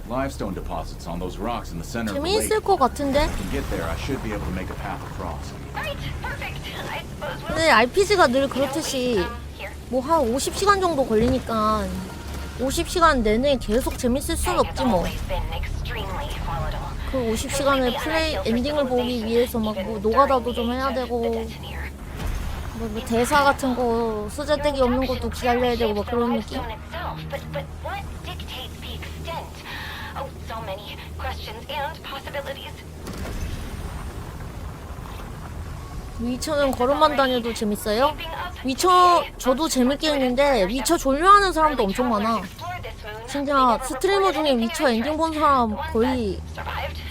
Limestone deposits on those rocks in the center of the lake. 재미있을 것 같은데? If I can get there, I should be able to make a path across. Right, perfect. I suppose we'll... 근데 RPG가 늘 그렇듯이 뭐 한 50시간 정도 걸리니까 50시간 내내 계속 재밌을 순 없지 뭐. 그 50시간을 플레이 엔딩을 보기 위해서 막 뭐 노가다도 좀 해야 되고 뭐 대사 같은 거 쓰잘데기 없는 것도 기다려야 되고 막 그런 느낌? Oh, so many questions and possibilities. 위쳐는 걸음만 다녀도 재밌어요? 위쳐 저도 재밌게 했는데 위쳐 졸려하는 사람도 엄청 많아. 진짜 스트리머 중에 위쳐 엔딩 본 사람 거의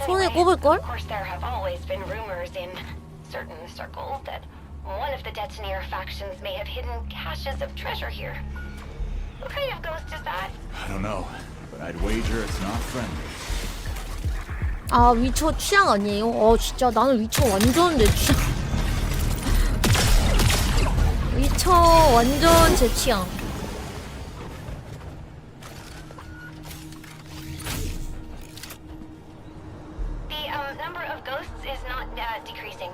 손에 꼽을걸? Of course, there have always been rumors in certain circles that one of the detonator factions may have hidden caches of treasure here. What kind of ghost is that? I don't know, but I'd wager it's not friendly. 아 위쳐 취향 아니에요? 진짜 나는 위쳐 완전 내 취향. 위쳐 완전 제 취향. The number of ghosts is not decreasing.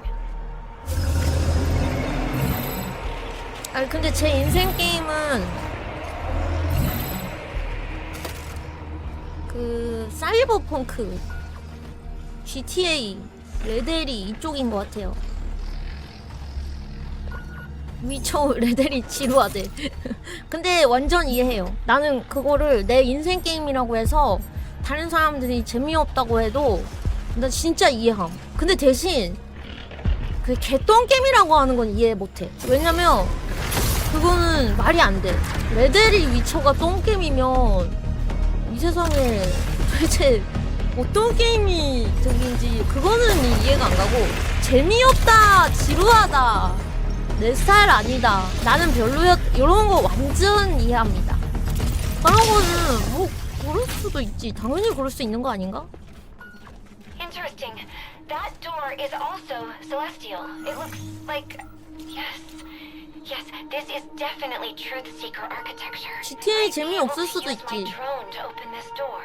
아니 근데 제 인생 게임은 그 사이버펑크, GTA, 레데리 이쪽인 것 같아요. 위쳐 레데리 지루하대. 근데 완전 이해해요. 나는 그거를 내 인생 게임이라고 해서 다른 사람들이 재미없다고 해도 나 진짜 이해함. 근데 대신 그 개똥 게임이라고 하는 건 이해 못해. 왜냐면 그거는 말이 안 돼. 레데리 위쳐가 똥 게임이면 이 세상에 도대체 어떤 게임이 저긴지 그거는 이해가 안 가고, 재미없다, 지루하다, 내 스타일 아니다, 나는 별로였, 이런 거 완전 이해합니다. 그런 거는 뭐 그럴 수도 있지. 당연히 그럴 수 있는 거 아닌가? Interesting. That door is also celestial. It looks like... Yes. Yes, this is definitely truth-seeker architecture. GTA 재미없을 수도 use my 있지. drone to open this door.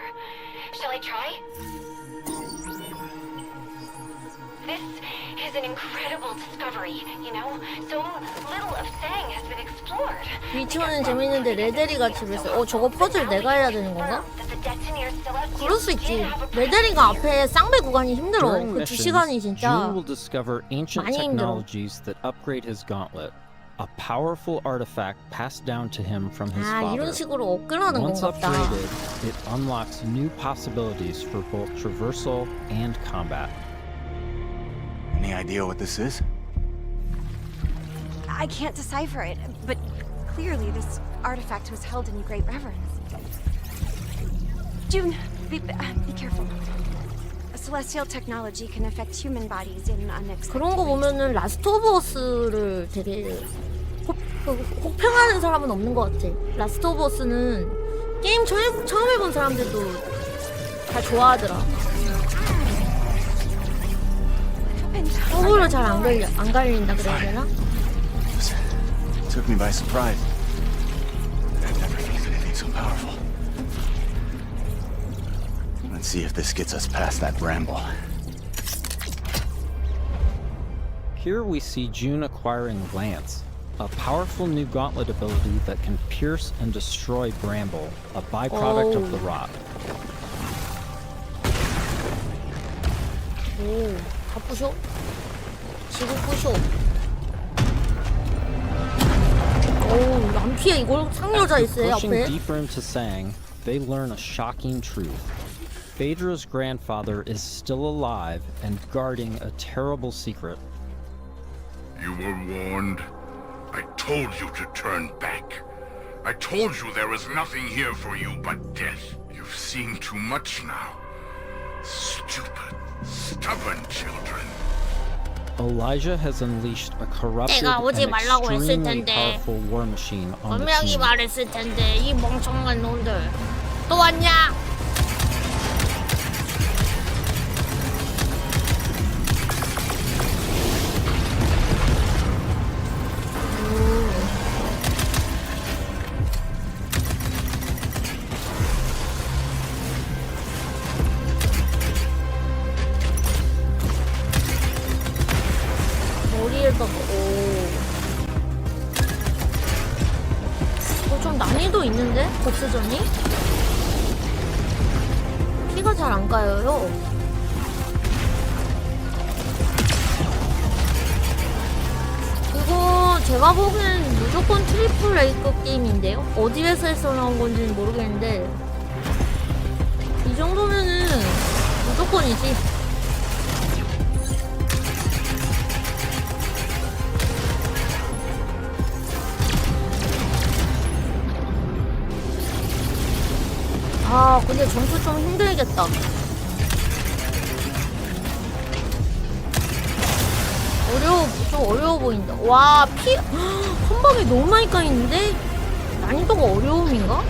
Shall I try? This is an incredible discovery, you know? So little of Sang has been explored. 위쳐는 재밌는데 레데리가 집에서 저거 퍼즐 내가 해야 되는 건가? 그럴 수 있지. 레데리가 앞에 쌍배 구간이 힘들어. During 그 2시간이 missions, 진짜 June will discover ancient 많이 힘들어. technologies that upgrade his gauntlet, a powerful artifact passed down to him from his 아, father. 이런 식으로 업글하는 Once 건가 보다. upgraded, it unlocks new possibilities for both traversal and combat. Any idea what this is? I can't decipher it, but clearly this artifact was held in great reverence. June, be careful. A celestial technology can affect human bodies in unexpected 그런 거 보면은 라스트 오브 어스를 되게 혹평하는 사람은 없는 것 같아. 라스트 오브 어스는 게임 처음 해본 사람들도 다 좋아하더라. 호불호 잘 안 갈린다 그래야 되나? Took me by surprise. I've never felt anything so powerful. Let's see if this gets us past that bramble. Here we see June acquiring Lance, a powerful new gauntlet ability that can pierce and destroy bramble, a byproduct of the rot. 오, 다 부셔? 지금 부셔. 오, 안 피해. 이걸 상여자 있어요 Pushing 앞에. deeper into Sang, they learn a shocking truth. Phaedra's grandfather is still alive and guarding a terrible secret. You were warned. I told you to turn back. I told you there was nothing here for you but death. You've seen too much now. Stupid, stubborn children. Elijah has unleashed a corrupted 내가 오지 and 말라고 했을 extremely 텐데. powerful war machine on the 분명히 team. 말했을 텐데 이 멍청한 놈들 또 왔냐? 머리에다가 좀 난이도 있는데? 보스전이? 피가 잘 안 가요. 이거 제가 보기엔 무조건 트리플 A급 게임인데요? 어디 회사에서 나온 건지는 모르겠는데 이 정도면은 무조건이지. 아 근데 점수 좀 힘들겠다. 좀 어려워 보인다. 와 피 한 방에 너무 많이 까이는데? 난이도가 어려움인가?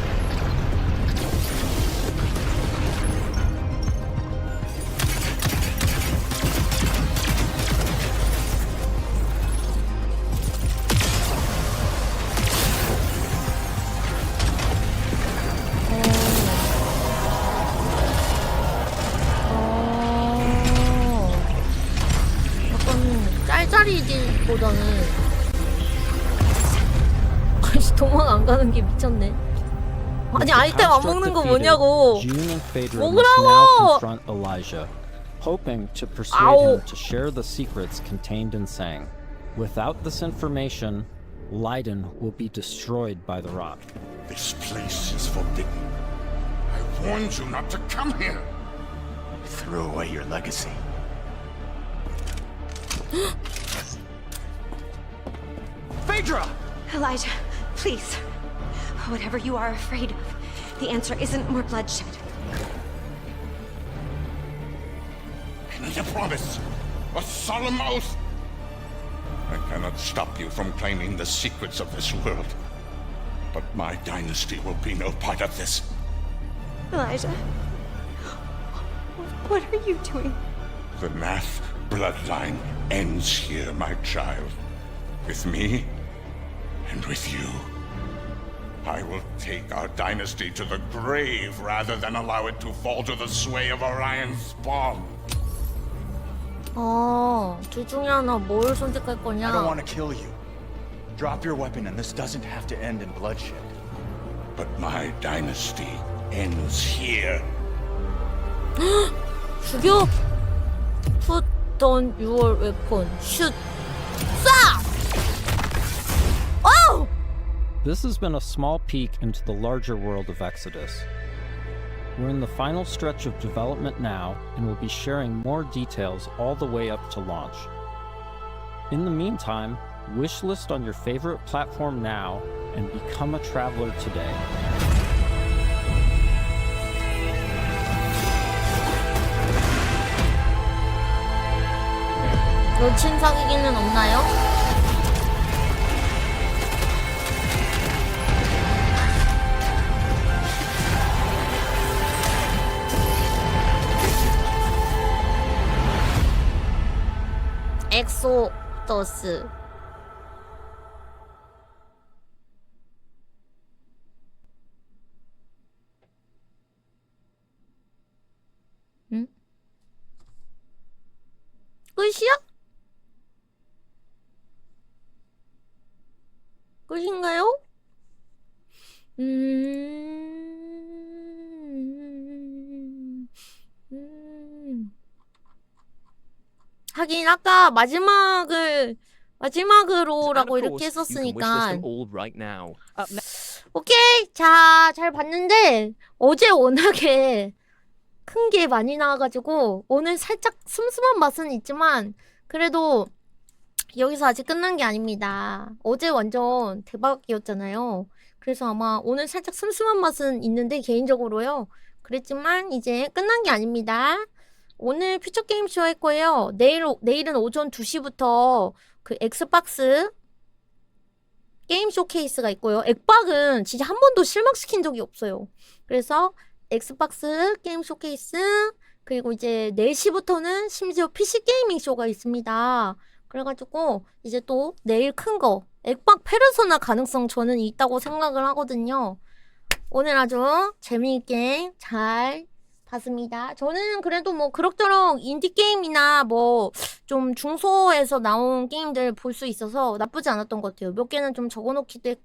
짤짤이질보다는 도망 안 가는 게 미쳤네. 아니 아이템 안 먹는 거 뭐냐고. 먹으라고. confront Elijah, hoping to persuade him to share the secrets contained in Sang. Without this information, Leiden will be destroyed by the rot. This place is forbidden. I warned you not to come here. Throw away your legacy. Phaedra! Elijah, please. Whatever you are afraid of, the answer isn't more bloodshed. I need a promise. A solemn oath. I cannot stop you from claiming the secrets of this world. But my dynasty will be no part of this. Elijah, what are you doing? The Nath bloodline ends here, my child. With me and with you. I will take our dynasty to the grave rather than allow it to fall to the sway of Orion's spawn. 둘 중에 하나 뭘 선택할 거냐? I don't want to kill you. Drop your weapon and this doesn't have to end in bloodshed. But my dynasty ends here. 죽여! Put down your weapon. Shoot! 쏴! Oh! This has been a small peek into the larger world of Exodus. We're in the final stretch of development now, and we'll be sharing more details all the way up to launch. In the meantime, wishlist on your favorite platform now and become a traveler today. 놓친 사기기는 없나요? 엑소더스 응? 끝이야? 끝인가요? 하긴 아까 마지막으로라고 이렇게 했었으니까 오케이. 자, 잘 봤는데 어제 워낙에 큰 게 많이 나와가지고 오늘 살짝 슴슴한 맛은 있지만 그래도 여기서 아직 끝난 게 아닙니다. 어제 완전 대박이었잖아요. 그래서 아마 오늘 살짝 슴슴한 맛은 있는데 개인적으로요. 그랬지만 이제 끝난 게 아닙니다. 오늘 퓨쳐게임쇼 할 거예요. 내일은 오전 2시부터 그 엑스박스 게임 쇼케이스가 있고요. 엑박은 진짜 한 번도 실망시킨 적이 없어요. 그래서 엑스박스 게임 쇼케이스, 그리고 이제 4시부터는 심지어 PC 게이밍 쇼가 있습니다. 그래가지고 이제 또 내일 큰 거 엑박 페르소나 가능성 저는 있다고 생각을 하거든요. 오늘 아주 재미있게 잘 봤습니다. 저는 그래도 뭐 그럭저럭 인디게임이나 뭐 좀 중소에서 나온 게임들 볼 수 있어서 나쁘지 않았던 것 같아요. 몇 개는 좀 적어놓기도 했고